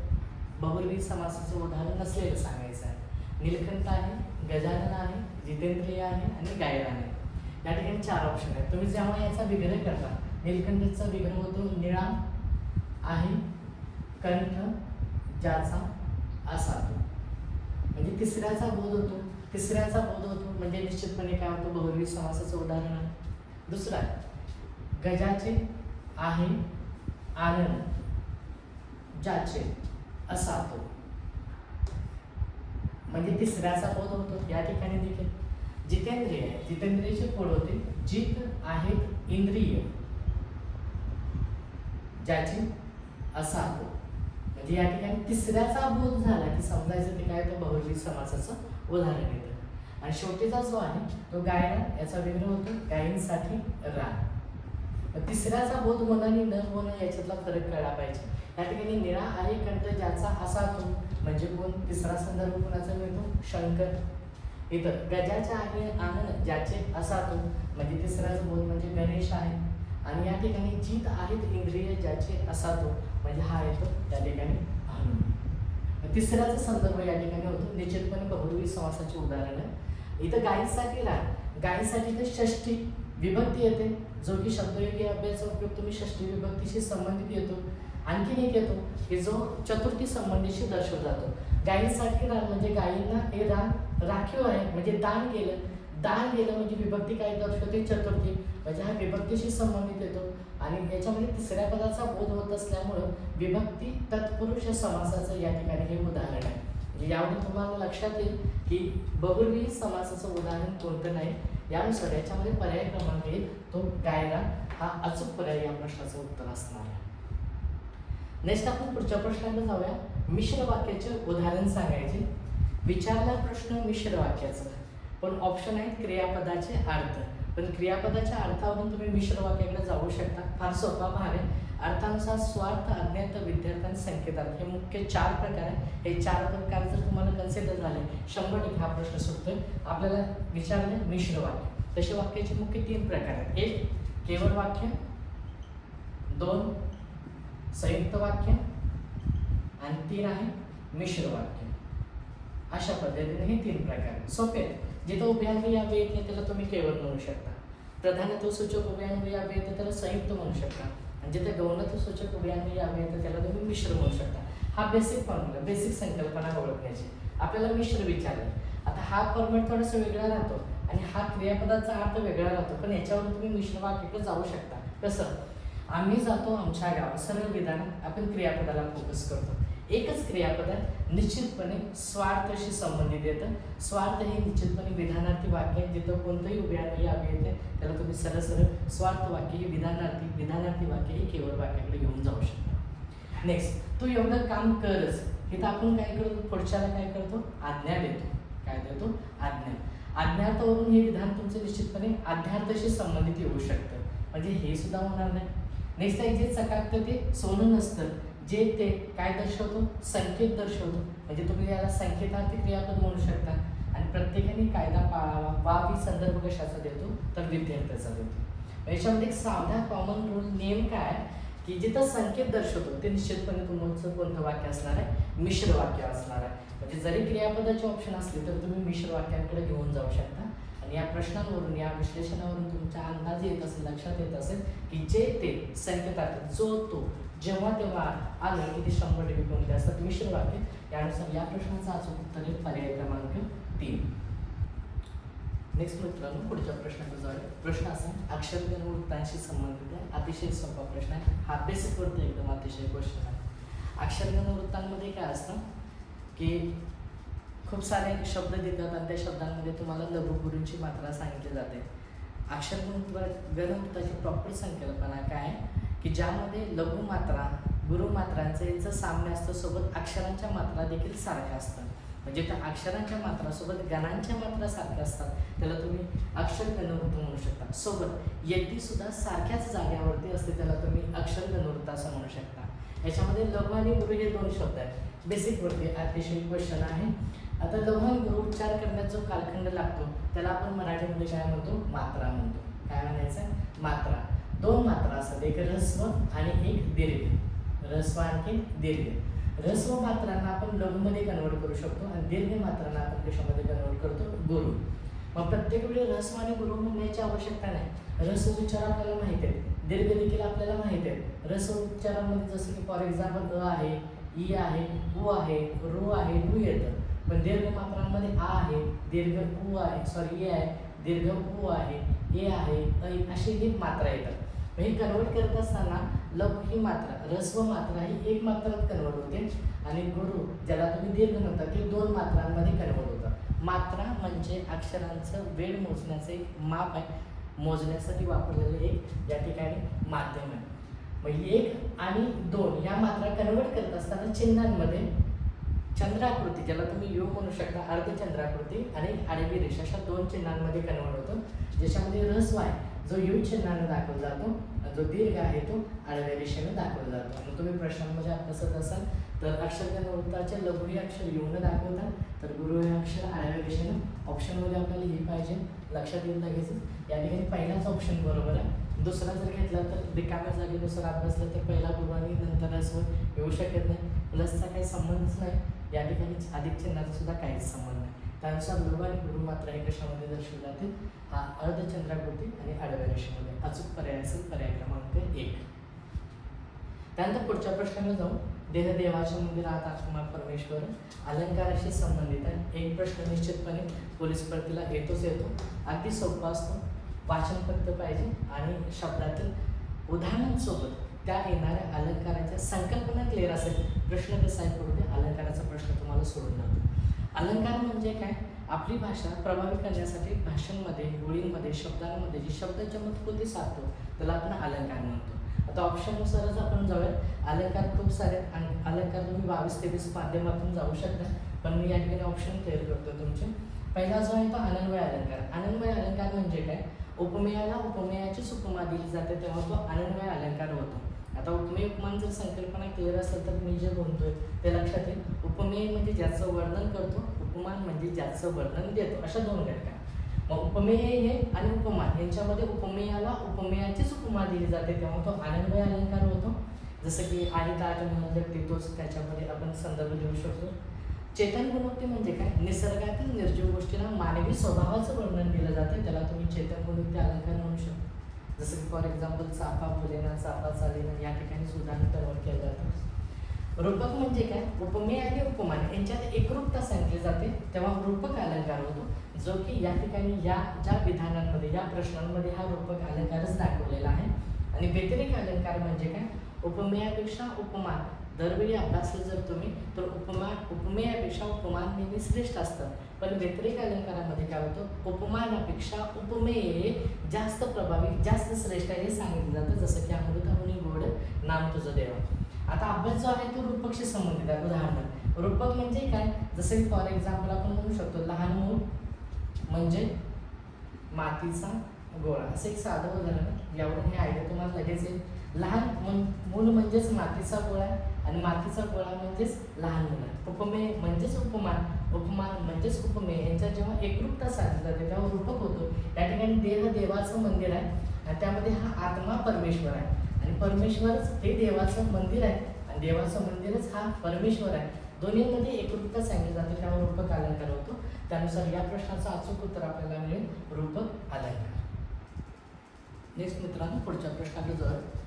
Speaker 1: बहुब्रीही समासाचं उदाहरण नसलेलं सांगायचं आहे. नीलकंठ आहे, गजानन आहे, जितेंद्रिय आहे आणि गायरान आहे. या ठिकाणी 4 ऑप्शन आहेत. तुम्ही जेव्हा याचा विग्रह करता नीलकंठचा विग्रह होतो निळा आहे कंठ ज्याचा असा तो, म्हणजे तिसऱ्याचा बोध होतो म्हणजे निश्चितपणे काय होतं? बहुब्रीही समासाचं उदाहरण आहे. दुसरा गजाचे आहे आनंद ज्याचे असा तो, म्हणजे तिसऱ्याचा बोध होतो. या ठिकाणी देखील जितेंद्रिय आहे, जितेंद्रियचे पोळ होते जित आहेत इंद्रिय ज्याचे असा तो, म्हणजे या ठिकाणी तिसऱ्याचा बोध झाला की समजायचं ते काय तर बहुब्रीही समासाचं उदाहरण येतं. आणि शेवटीचा जो आहे तो गायरान, याचा विग्रह होतो गायींसाठी रान. तिसऱ्याचा बोध होणं आणि न होणं याच्यातला फरक कळला पाहिजे. या ठिकाणी निळा आहे कंठ ज्याचा असा तो म्हणजे कोण? तिसरा संदर्भ कोणाचा मिळतो? शंकर. इथं गजाचा आहे आनंद ज्याचे असा तो म्हणजे तिसऱ्याचा बोध म्हणजे गणेश आहे. आणि या ठिकाणी जित आहेत इंद्रिय ज्याचे असा तो म्हणजे हा येतो त्या ठिकाणी हनुमान. तिसऱ्याचा संदर्भ या ठिकाणी होतो निश्चितपणे बहुब्रीही समासाचे उदाहरण आहे. इथं गायीसाठी रान, गायीसाठी तर षष्ठी विभक्ती येते जो की शब्दयोगी अभ्यासाचा उपयोग तुम्ही षष्ठी विभक्तीशी संबंधित येतो. आणखीन एक येतो की जो चतुर्थी संबंधीशी दर्शवला जातो. गायीसाठी रान म्हणजे गायींना हे रान राखीव आहे म्हणजे दान केलं म्हणजे विभक्ती काय दर्शवते? चतुर्थी, म्हणजे हा विभक्तीशी संबंधित येतो. आणि याच्यामध्ये तिसऱ्या पदाचा बोध होत असल्यामुळं विभक्ती तत्पुरुष समासाचं या ठिकाणी हे उदाहरण आहे. म्हणजे यावरून तुम्हाला लक्षात येईल की बहुब्रीही समासाचं उदाहरण कोणतं नाही. यानुसार याच्यामध्ये पर्याय क्रमांक 1 तो गायरान हा अचूक पर्याय या प्रश्नाचं उत्तर असणार आहे. नेक्स्ट आपण पुढच्या प्रश्नाकडे जाऊया. मिश्र वाक्याचे उदाहरण सांगायचे. विचारला प्रश्न मिश्र वाक्याचं, पण ऑप्शन आहेत क्रियापदाचे अर्थ. पण क्रियापदाच्या अर्थावरून तुम्ही मिश्र वाक्याकडे जाऊ शकता. फार सोपा भाग आहे. अर्थानुसार स्वार्थ, अज्ञात, विद्यार्थ्यांनी संकेतार्थ हे मुख्य 4 प्रकार आहे. हे 4 प्रकार जर तुम्हाला कन्सिडर झाले 100% हा प्रश्न सुटतोय. आपल्याला विचारले मिश्र वाक्य. तसे वाक्याचे मुख्य 3 प्रकार आहेत. 1 केवळ वाक्य, 2 संयुक्त वाक्य आणि 3 आहे मिश्र वाक्य. अशा पद्धतीने हे 3 प्रकार सोपे आहेत. जिथं उभयान्वयी अव्यय येत नाही त्याला तुम्ही केवळ म्हणू शकता. प्रधानत्व सूचक उभयान्वयी अव्यय येते त्याला संयुक्त म्हणू शकता. आणि जिथे गौणत्व सूचक उभयान्वयी अव्यय येते त्याला तुम्ही मिश्र म्हणू शकता. हा बेसिक फॉर्म्युला, बेसिक संकल्पना ओळखण्याची. आपल्याला मिश्र विचारलं. आता हा फॉर्मॅट थोडासा वेगळा राहतो आणि हा क्रियापदाचा अर्थ वेगळा राहतो, पण याच्यावरून तुम्ही मिश्र वाक्याकडे जाऊ शकता. कसं? आम्ही जातो आमच्या गावात. सरळ विधान आपण क्रियापदाला फोकस करतो. एकच क्रियापद आहे, निश्चितपणे स्वार्थशी संबंधित येतं. स्वार्थ हे निश्चितपणे विधानार्थी वाक्य आहे. जिथं कोणतंही उभयान्वयी अव्यय येते त्याला तुम्ही सरळ सरळ स्वार्थ वाक्य हे विधानार्थी वाक्य हे केवळ वाक्याकडे घेऊन जाऊ शकता. नेक्स्ट, तू एवढं काम करच. इथं आपण काय करतो? पुढच्याला काय करतो? आज्ञा देतो. काय देतो? आज्ञा. आज्ञार्थावरून हे विधान तुमचं निश्चितपणे आध्यार्थाशी संबंधित येऊ शकतं. म्हणजे हे सुद्धा होणार नाही. नेक्स्ट आहे जे चकाकतं ते सोनं नसतं. जे ते काय दर्शवतो? संकेत दर्शवतो. म्हणजे तुम्ही याला संकेतार्थी क्रियापद म्हणू शकता. आणि प्रत्येकाने कायदा पाळावा. वाव ही संदर्भ कशाचा देतो? तर विद्यार्थ्याचा देतो. याच्यामध्ये एक साधा कॉमन रूल नियम काय आहे की जिथं संकेत दर्शवतो ते निश्चितपणे तुमचं कोणतं वाक्य असणार आहे? मिश्र वाक्य असणार आहे. म्हणजे जरी क्रियापदाचे ऑप्शन असले तर तुम्ही मिश्र वाक्यांकडे घेऊन जाऊ शकता. आणि या प्रश्नांवरून, या विश्लेषणावरून तुमच्या अंदाज येत असेल, लक्षात येत असेल की जे ते संकेतार्थ, जो तो, जेव्हा तेव्हा आलं की ते 100% कोणते असतात? मिश्र वाक्य. यानुसार या प्रश्नाचा अचूक उत्तर आहे पर्याय क्रमांक 3. नेक्स्ट मित्रांनो, पुढच्या प्रश्नाकडे जाऊया. प्रश्न असा, अक्षरगण वृत्तांशी संबंधित आहे. अतिशय सोपा प्रश्न आहे. हा बेसिकवरती एकदम अतिशय क्वेश्चन आहे. अक्षरगण वृत्तांमध्ये काय असतं की खूप सारे शब्द देतात आणि त्या शब्दांमध्ये तुम्हाला लघुगुरूंची मात्रा सांगितली जाते. गणवृत्ताची प्रॉपर संकल्पना काय आहे की ज्यामध्ये लघु मात्रा, गुरु मात्रांचं यांचं साम्य असतं, सोबत अक्षरांच्या मात्रा देखील सारख्या असतात. म्हणजे त्या अक्षरांच्या मात्रासोबत गणांच्या मात्रा सारख्या असतात. त्याला तुम्ही अक्षर गणवृत्त म्हणू शकता. सोबत यती सुद्धा सारख्याच जाग्यावरती असते, त्याला तुम्ही अक्षर गणवृत्त असं म्हणू शकता. याच्यामध्ये लघु आणि गुरु हे 2 शब्द आहेत. बेसिकवरती अतिशय क्वेश्चन आहे. आता लघु आणि गुरु उच्चार करण्यात जो कालखंड लागतो त्याला आपण मराठीमध्ये काय म्हणतो? मात्रा म्हणतो. काय म्हणायचं? मात्रा. 2 मात्रा असतात, एक ऱ्हस्व आणि एक दीर्घ. ऱ्हस्व आणखी दीर्घ. ऱ्हस्व मात्रांना आपण लघुमध्ये कन्वर्ट करू शकतो आणि दीर्घ मात्रांना आपण कशामध्ये कन्वर्ट करतो? गुरु. मग प्रत्येक वेळी ऱ्हस्व आणि गुरु म्हणण्याची आवश्यकता नाही. ऱ्हस्व उच्चार आपल्याला माहिती आहेत, दीर्घ देखील आपल्याला माहिती आहेत. ऱ्हस्व उच्चारामध्ये जसं की फॉर एक्झाम्पल अ आहे, ई आहे, उ आहे, रू आहे, रू येतं. पण दीर्घ मात्रांमध्ये आ आहे, दीर्घ उ आहे, ए आहे, दीर्घ उ आहे, ए आहे, ऐ अशी ही मात्रा येतात. हे कन्वर्ट करत असताना लघु ही मात्रा, ऱ्हस्व मात्रा ही 1 मात्रात कन्वर्ट होते आणि गुरु ज्याला तुम्ही दीर्घ म्हणता ते 2 मात्रांमध्ये कन्वर्ट होतं. मात्रा म्हणजे अक्षरांचं वेळ मोजण्याचं एक माप आहे, मोजण्यासाठी वापरलेलं एक या ठिकाणी माध्यम आहे. मग 1 आणि 2 या मात्रा कन्वर्ट करत असताना चिन्हांमध्ये चंद्राकृती, ज्याला तुम्ही यू म्हणू शकता, अर्धचंद्राकृती आणि आडवी रेषा अशा 2 चिन्हांमध्ये कन्वर्ट होतं. ज्याच्यामध्ये ऱ्हस्व आहे जो यू चिन्हाने दाखवला जातो, जो दीर्घ आहे तो आडव्या रेषेने दाखवला जातो. आणि तुम्ही प्रश्नांमध्ये अभ्यासत असाल तर अक्षर गणवृत्ताचे लघु हे अक्षर यू न दाखवतात, तर गुरु हे अक्षर आडव्या रेषेने. ऑप्शनमध्ये आपल्याला हे पाहिजे, लक्षात येईल लगेच. या ठिकाणी पहिलाच ऑप्शन बरोबर आहे. दुसरा जर घेतला तर रिकाम्या जागेनुसार अभ्यासलं तर पहिला गुरु आणि नंतर ऱ्हस्व येऊ शकत नाही. प्लसचा काही संबंधच नाही. या ठिकाणी अधिक चिन्हाचा सुद्धा काहीच संबंध नाही. त्यानुसार लघु आणि गुरु मात्रा हे कशामध्ये दर्शवले जाते? हा अर्धचंद्राकृती आणि आडव्या रेषेमध्ये. अचूक पर्याय असेल पर्याय क्रमांक 1. त्यानंतर पुढच्या प्रश्नाला जाऊ. देह देवाच्या मंदिरात आत्मा परमेश्वर अलंकाराशी संबंधित आहे. एक प्रश्न निश्चितपणे पोलीस भरतीला येतोच येतो. अगदी सोपा असतो. वाचन फक्त पाहिजे आणि शब्दातील उदाहरणांसोबत त्या येणाऱ्या अलंकाराच्या संकल्पना क्लिअर असेल. प्रश्न कसा आहे पुढे? अलंकाराचा प्रश्न तुम्हाला सोडून जातो. अलंकार म्हणजे काय? आपली भाषा प्रभावी करण्यासाठी भाषांमध्ये, ओळींमध्ये, शब्दांमध्ये जी शब्द चमत्कृती साधतो त्याला आपण अलंकार म्हणतो. आता ऑप्शननुसारच आपण जाऊया. अलंकार खूप सारे आणि अलंकार तुम्ही 22-23 माध्यमातून जाऊ शकता, पण मी या ठिकाणी ऑप्शन क्लिअर करतो तुमचे. पहिला जो आहे तो अनन्वय अलंकार. अनन्वय अलंकार म्हणजे काय? उपमेयाला उपमेयाचीच उपमा दिली जाते तेव्हा तो अनन्वय अलंकार होतो. आता उपमेय उपमान जर संकल्पना क्लिअर असेल तर मी जे बोलतोय ते लक्षात येईल. उपमेय म्हणजे ज्याचं वर्णन करतो, उपमान म्हणजे ज्याचं वर्णन देतो, अशा दोन घटका. मग उपमेय हे आणि उपमान यांच्यामध्ये उपमेयाला उपमेयाचीच उपमा दिली जाते तेव्हा तो आनन्वय अलंकार होतो. जसं की आहे ताजमहल जगते तोच, त्याच्यामध्ये आपण संदर्भ देऊ शकतो. चेतन गुणोक्ती म्हणजे काय? निसर्गातील निर्जीव गोष्टीला मानवी स्वभावाचं वर्णन दिलं जातं, त्याला तुम्ही चेतन गुणोक्ती अलंकार म्हणू शकता. जसं की फॉर एक्झाम्पल चाफा फुलेना, चाफा चालेना, या ठिकाणी उदाहरण तयार केलं जातं. रूपक म्हणजे काय? उपमेय आणि उपमान यांच्यात एकरूपता सांगितली जाते तेव्हा रूपक अलंकार होतो, जो की या ठिकाणी या ज्या विधानांमध्ये या प्रश्नांमध्ये हा रूपक अलंकारच दाखवलेला आहे. आणि व्यतिरेक अलंकार म्हणजे काय? उपमेयापेक्षा उपमान दरवेळी अभ्यासलं जर तुम्ही तर उपमेयापेक्षा उपमान नेहमी श्रेष्ठ असतं, पण व्यतिरेक अलंकारामध्ये काय होतं? उपमानापेक्षा उपमेय जास्त प्रभावी, जास्त श्रेष्ठ हे सांगितलं जातं. जसं की अमृताहुनी गोड नाम तुझं देवा. आता अभ्यास जो आहे तो रूपकशी संबंधित आहे. उदाहरण रूपक म्हणजे काय? जसं की फॉर एक्झाम्पल आपण म्हणू शकतो लहान मूल म्हणजे मातीचा गोळा, असं एक साधं उदाहरण. यावरून हे आयडिया तुम्हाला लगेच येईल. लहान मूल म्हणजेच मातीचा गोळा आणि मातीचा गोळा म्हणजेच लहान मुलं. उपमेय म्हणजेच उपमान, उपमान म्हणजेच उपमेय यांच्या जेव्हा एकरूपता साधली जाते तेव्हा रूपक होतो. या ठिकाणी देह देवाचं मंदिर आहे आणि त्यामध्ये हा आत्मा परमेश्वर आहे आणि परमेश्वरच हे देवाचं मंदिर आहे आणि देवाचं मंदिरच हा परमेश्वर आहे. दोन्हीमध्ये एकरूपता सांगितली जाते तेव्हा रूपक अलंकार होतो. त्यानुसार या प्रश्नाचं अचूक उत्तर आपल्याला मिळेल रूपक अलंकार. नेक्स्ट मित्रांनो, पुढच्या प्रश्नाकडे जाऊया.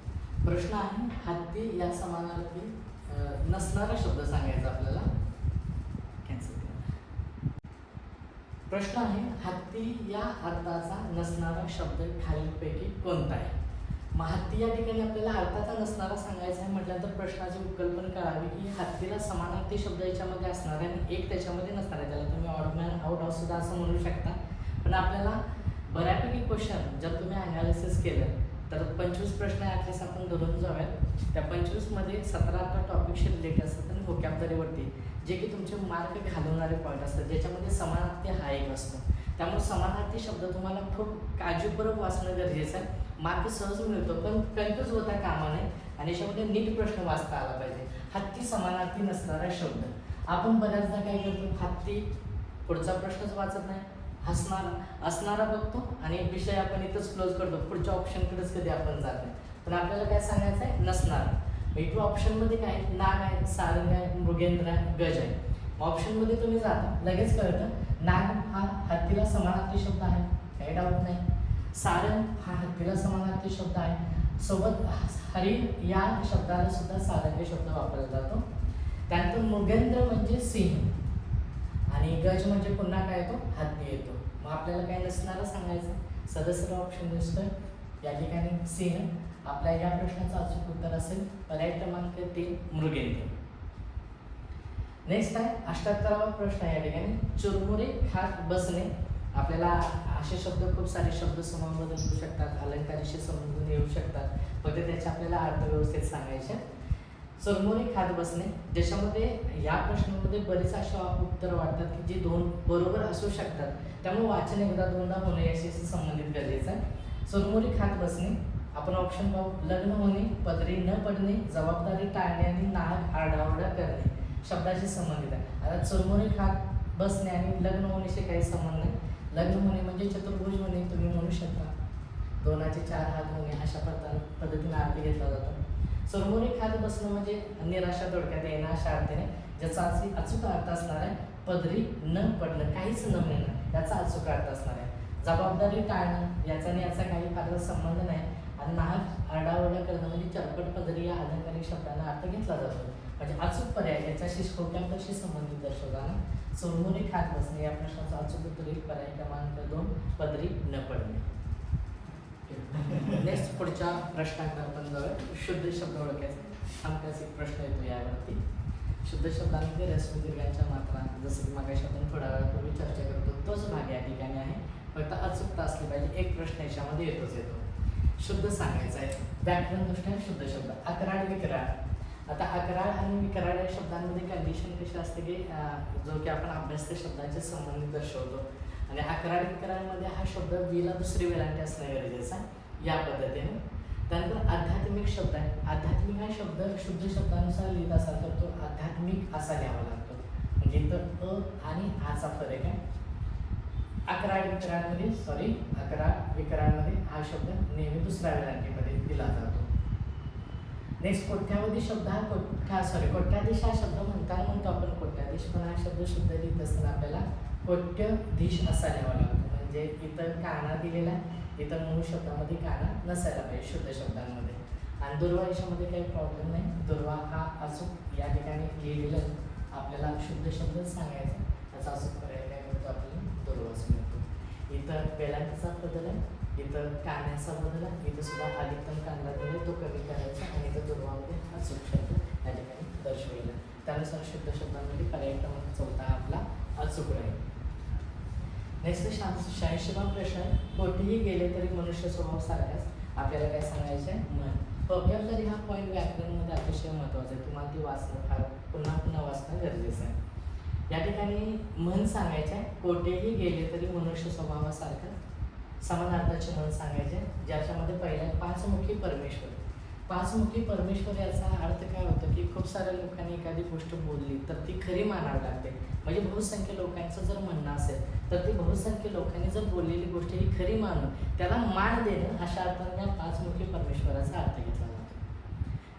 Speaker 1: प्रश्न आहे हत्ती या समानार्थी नसणारा शब्द सांगायचा आपल्याला. कॅन्सल करा. प्रश्न आहे हत्ती या अर्थाचा नसणारा शब्द खालीलपैकी कोणता आहे? मग हत्ती या ठिकाणी आपल्याला अर्थाचा नसणारा सांगायचा आहे म्हटल्यानंतर प्रश्नाची उकल्पन करावी की हत्तीला समानार्थी शब्द याच्यामध्ये असणार आहे आणि एक त्याच्यामध्ये नसणार आहे. त्याला तुम्ही ऑड मॅन आउट हाऊस सुद्धा असं म्हणू शकता. पण आपल्याला बऱ्यापैकी क्वेश्चन जर तुम्ही अनालिसिस केलं तर 25 प्रश्न ॲटलीस्ट आपण धरून जाऊयात. त्या 25मध्ये 17 टॉपिकशी रिलेटेड असतात आणि व्होकॅब्युलरीवरती जे की तुमचे मार्क घालवणारे पॉईंट असतात, ज्याच्यामध्ये समानार्थी हा एक असतो. त्यामुळे समानार्थी शब्द तुम्हाला खूप काळजीपूर्वक वाचणं गरजेचं आहे. मार्क सहज मिळतो पण कन्फ्यूज होता कामा नये आणि याच्यामध्ये नीट प्रश्न वाचता आला पाहिजे. हत्ती समानार्थी नसणारा शब्द. आपण बऱ्याचदा काय करतो, हत्ती पुढचा प्रश्नच वाचत नाही, असणारा बघतो आणि विषय आपण इथंच क्लोज करतो, पुढच्या ऑप्शनकडेच कधी आपण जात नाही. पण आपल्याला काय सांगायचं आहे? नसणार. मग ऑप्शनमध्ये काय? नाग आहे, सारंग आहे, मृगेंद्र आहे, गज आहे. ऑप्शनमध्ये तुम्ही जाता लगेच कळतं नाग हा हत्तीला समानार्थी शब्द आहे, काही डाऊट नाही. सारंग हा हत्तीला समानार्थी शब्द आहे. सोबत हरिण या शब्दाला सुद्धा सारंग शब्द वापरला जातो. त्यानंतर मृगेंद्र म्हणजे सिंह आणि गज म्हणजे पुन्हा काय येतो? हत्ती येतो. मग आपल्याला काय नसणारं सांगायचं? सदस्य ऑप्शन दिसतोय या ठिकाणी सिंह. आपल्या या प्रश्नाचं अचूक उत्तर असेल पर्याय क्रमांक 3 मृगेंद्र. नेक्स्ट आहे 78वा प्रश्न. या ठिकाणी चुरमुरे खात बसणे. आपल्याला असे शब्द खूप सारे शब्द समूहाबद्दल येऊ शकतात, अलंकारीशी संबंधून येऊ शकतात, फक्त त्याचे आपल्याला अर्थव्यवस्थेत सांगायचे. चुरमुरे खात बसणे, ज्याच्यामध्ये या प्रश्नामध्ये बरेच अशा उत्तर वाटतात की जे दोन बरोबर असू शकतात, त्यामुळे वाचन एकदा दोनदा होणे याशी संबंधित गरजेचं आहे. चुरमुरे खात बसणे आपण ऑप्शन पाहू. लग्न होणे, पदरी न पडणे, जबाबदारी टाळणे आणि नाग आरडाओरडा करणे शब्दाशी संबंधित आहे. आता चुरमुरे खात बसणे आणि लग्न होण्याशी काही संबंध नाही. लग्न होणे म्हणजे चतुर्भुज होणे तुम्ही म्हणू शकता, 2चे 4 हात होणे अशा पद्धतीने अर्थ घेतला जातो. चुरमुरे खात बसणं म्हणजे निराशा थोडक्यात येणं अशा अर्थाने, ज्याचा अचूक अर्थ असणार आहे पदरी न पडणं, काहीच न मिळणं याचा अचूक अर्थ असणार आहे. जबाबदारी टाळणं याचा आणि याचा काही फार संबंध नाही आणि नाग आरडाओरडा करणं म्हणजे चरपट पदरी या अलंकारिक शब्दांना अर्थ घेतला जातो. म्हणजे अचूक पर्याय याच्याशी व्होकॅब्युलरीशी संबंधित दर्शवताना चुरमुरे खात बसणे या प्रश्नाचा अचूक उत्तर येईल पर्याय क्रमांक 2 पदरी न पडणे. नेक्स्ट पुढच्या प्रश्नाकडे आपण जाऊया. शुद्ध शब्द ओळखायचा आमच्याच एक प्रश्न येतो यावरती. शुद्ध शब्दांमध्ये रस्व दीर्घांच्या मात्रा, जसं की मागाशी आपण थोड्या वेळापूर्वी चर्चा करतो तोच भाग या ठिकाणी आहे, फक्त अचूकता असली पाहिजे. एक प्रश्न याच्यामध्ये येतोच येतो. शुद्ध सांगायचा आहे व्याकरणदृष्ट्या शुद्ध शब्द. अकराळ विकराळ. आता अकराळ आणि विकराळ या शब्दांमध्ये कंडिशन कशी असते की जो की आपण अभ्यासते शब्दाचे संबंधित दर्शवतो आणि अकराळ विकराळमध्ये हा शब्द वीला दुसरी वेलांटी असणं गरजेचं आहे. या पद्धतीने त्यानंतर आध्यात्मिक शब्द आहे. आध्यात्मिक हा शब्द शुद्ध शब्दानुसार लिहित असाल तर तो आध्यात्मिक असा लिहावा लागतो. म्हणजे इथं अ आणि आचा फरक आहे. 11 विकरांमध्ये हा शब्द नेहमी दुसऱ्या वेलांटीमध्ये दिला जातो. नेक्स्ट कोट्यावधी शब्द हा कोट्याधीश हा शब्द म्हणतो आपण कोट्याधीश, पण हा शब्द शुद्ध लिहित असताना आपल्याला कोट्यधीश असा लिहावा लागतो. म्हणजे इथं काना दिलेला आहे, इथं मूळ शब्दामध्ये काना नसायला पाहिजे शुद्ध शब्दांमध्ये. आणि दुर्वा याच्यामध्ये काही प्रॉब्लेम नाही. दुर्वा हा अचूक या ठिकाणी लिहिलेला आपल्याला शुद्ध शब्द सांगायचा, त्याचा अचूक पर्याय काय मिळतो आपल्याला दुर्वाच मिळतो. इथं वेलांटीचा बदल आहे, इथं कान्याचा बदल आहे, इथं सुद्धा अधिकतम कांदा दिला तो कमी करायचा आणि इथं दुर्वामध्ये अचूक शब्द या ठिकाणी दर्शवलेला. त्यानुसार शुद्ध शब्दांमध्ये पर्याय क्रमांक 4 आपला अचूक राहील. नेक्स्ट 86वा प्रश्न आहे. कोठेही गेले तरी मनुष्य स्वभाव सारखाच. आपल्याला काय सांगायचं आहे? मन. व्होकॅब्युलरी हा पॉईंट व्याकरणमध्ये अतिशय महत्त्वाचा आहे. तुम्हाला ती वाचणं फार पुन्हा वाचणं गरजेचं आहे. या ठिकाणी मन सांगायचं आहे. कोठेही गेले तरी मनुष्य स्वभावासारखं समानार्थाचे मन सांगायचे, ज्याच्यामध्ये पहिल्या पाचमुखी परमेश्वर. पाचमुखी परमेश्वर याचा अर्थ काय होतं की खूप साऱ्या लोकांनी एखादी गोष्ट बोलली तर ती खरी मानावी लागते. म्हणजे बहुसंख्य लोकांचं जर म्हणणं असेल तर ती बहुसंख्य लोकांनी जर बोललेली गोष्ट ही खरी मानून त्याला मान देणं अशा अर्थाने या पाचमुखी परमेश्वराचा अर्थ घेतला जातो.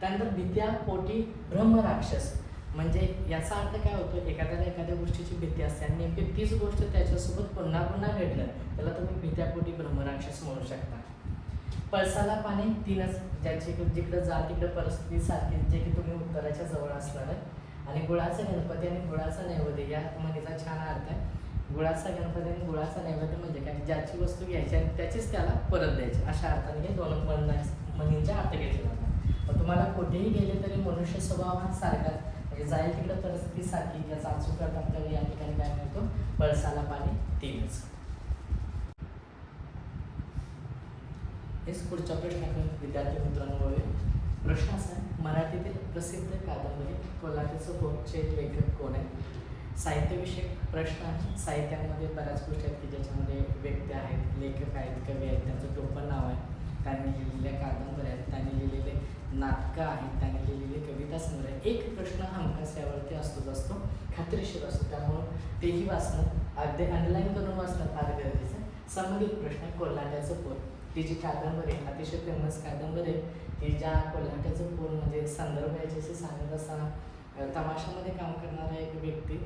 Speaker 1: त्यानंतर भीत्या पोटी ब्रह्मराक्षस. म्हणजे याचा अर्थ काय होतो, एखाद्याला एखाद्या गोष्टीची भीती असते आणि नेमकी तीच गोष्ट त्याच्यासोबत पुन्हा घडलं त्याला तुम्ही भीत्यापोटी ब्रह्मराक्षस म्हणू शकता. पळसाला पाणी 3च, ज्याची जिकडं जा तिकडं परिस्थिती सारखी, जे की तुम्ही उत्तराच्या जवळ असणार आहे. आणि गुळाचा गणपती आणि गुळाचा नैवेद्य या म्हणीचा छान अर्थ आहे. गुळाचा गणपती आणि गुळाचा नैवेद्य म्हणजे काय, ज्याची वस्तू घ्यायची आणि त्याचीच त्याला परत द्यायची, अशा अर्थाने हे दोन म्हणींचा अर्थ घेतला जातात. पण तुम्हाला कुठेही गेले तरी मनुष्य स्वभाव हा सारखाच, म्हणजे जाईल तिकडं परिस्थिती सारखी, याचा अचूक अर्थ आपल्याला या ठिकाणी काय मिळतो, पळसाला पाणी 3च. हेच पुढच्या प्रश्नाकडे विद्यार्थी मित्रांनो वळूया. प्रश्न असा आहे, मराठीतील प्रसिद्ध कादंबरी कोल्हाट्याचं बोधचे लेखक कोण आहे? साहित्यविषयक प्रश्न आहे. साहित्यामध्ये बऱ्याच गोष्टी आहेत की ज्याच्यामध्ये व्यक्ती आहेत, लेखक आहेत, कवी आहेत, त्यांचं टोपण नाव आहे, त्यांनी लिहिलेल्या कादंबऱ्या आहेत, त्यांनी लिहिलेले नाटकं आहेत, त्यांनी लिहिलेले कविता संग्रह. एक प्रश्न हमखास यावरती असतो, खात्रीशीर असतो, त्यामुळं तेही वाचणं अगदी अंडरलाईन करून वाचणं फार गरजेचं आहे. संबंधित प्रश्न आहे, कोल्हाट्याचं पोर. ती जी कादंबरी अतिशय फेमस कादंबरी आहे, ती ज्या कोल्हाट्याचं पोर म्हणजे संदर्भ याच्याशी सांगत असताना तमाशामध्ये काम करणारा एक व्यक्ती,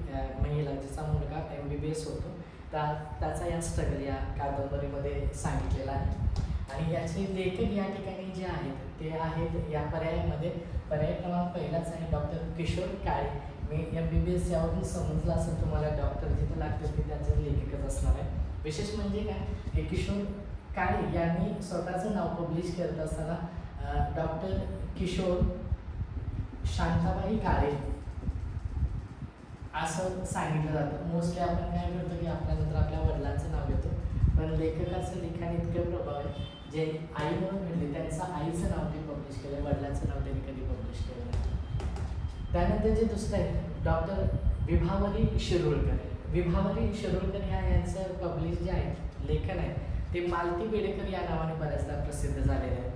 Speaker 1: महिला जिचा मुलगा MBBS होतो, त्याचा या स्ट्रगल या कादंबरीमध्ये सांगितलेला आहे. आणि याचे लेखक या ठिकाणी जे आहेत ते आहेत या पर्यायामध्ये, पर्याय क्रमांक पहिलाच आहे डॉक्टर किशोर काळे. मी MBBS यावरून समजलं असेल तुम्हाला, डॉक्टर जिथे लागतं ते त्याचे लेखकच असणार आहे. विशेष म्हणजे काय की किशोर काळे यांनी स्वतःचं नाव पब्लिश करत असताना डॉक्टर किशोर शांताबाई काळे असं सांगितलं जातं. मोस्टली आपण काय करतो की आपल्यानंतर आपल्या वडिलांचं नाव घेतो, पण लेखकाचं लिखाण इतकं प्रभाव आहे, जे आई म्हणून घडले त्यांचं आईचं नाव ते पब्लिश केलं, वडिलांचं नाव त्यांनी कधी पब्लिश केलं नाही. त्यानंतर जे दुसरं आहे डॉक्टर विभावरी शिरोळकर. विभावरी शिरोळकर ह्या यांचं पब्लिश जे आहे लेखन आहे ते मालती बेडेकर या नावाने बऱ्याचदा प्रसिद्ध झालेलं आहे.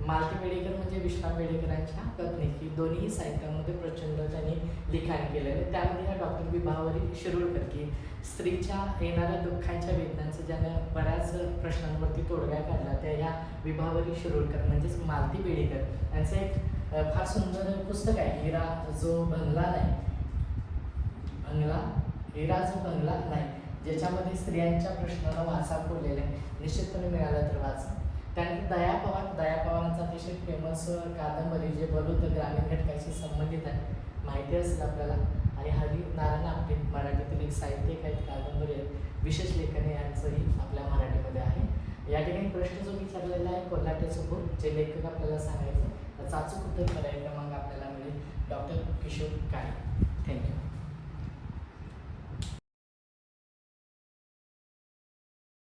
Speaker 1: मालती बेडेकर म्हणजे विश्राम बेडेकरांच्या पत्नी, ही दोन्ही साहित्यामध्ये प्रचंड त्यांनी लिखाण केलेलं आहे. त्यामध्ये ह्या डॉक्टर विभावरी शिरोळकर की स्त्रीच्या येणाऱ्या दुःखांच्या वेदनांचं ज्यानं बऱ्याच प्रश्नांवरती तोडगा काढला, त्या या विभावरी शिरोळकर म्हणजेच मालती बेडेकर यांचं एक फार सुंदर पुस्तक आहे, हिरा जो बंगला नाही, ज्याच्यामध्ये स्त्रियांच्या प्रश्नाला वाचा फोडलेला आहे. निश्चितपणे मिळाला तर वाचा. त्यानंतर दया पवारांचा अतिशय फेमस कादंबरी जे बलूत ग्रामीण घटकाशी संबंधित आहे, माहिती असेल आपल्याला. आणि हरी नारायण आपटे मराठीतील एक साहित्यिक आहेत, कादंबरी आहेत, विशेष लेखन यांचंही आपल्या मराठीमध्ये आहे. या ठिकाणी प्रश्न जो विचारलेला आहे कोल्हाट्याचं पोर, जे लेखक आपल्याला सांगायचं, त्याचा अचूक उत्तर पर्याय क्रमांक आपल्याला मिळेल डॉक्टर किशोर काळे. थँक्यू.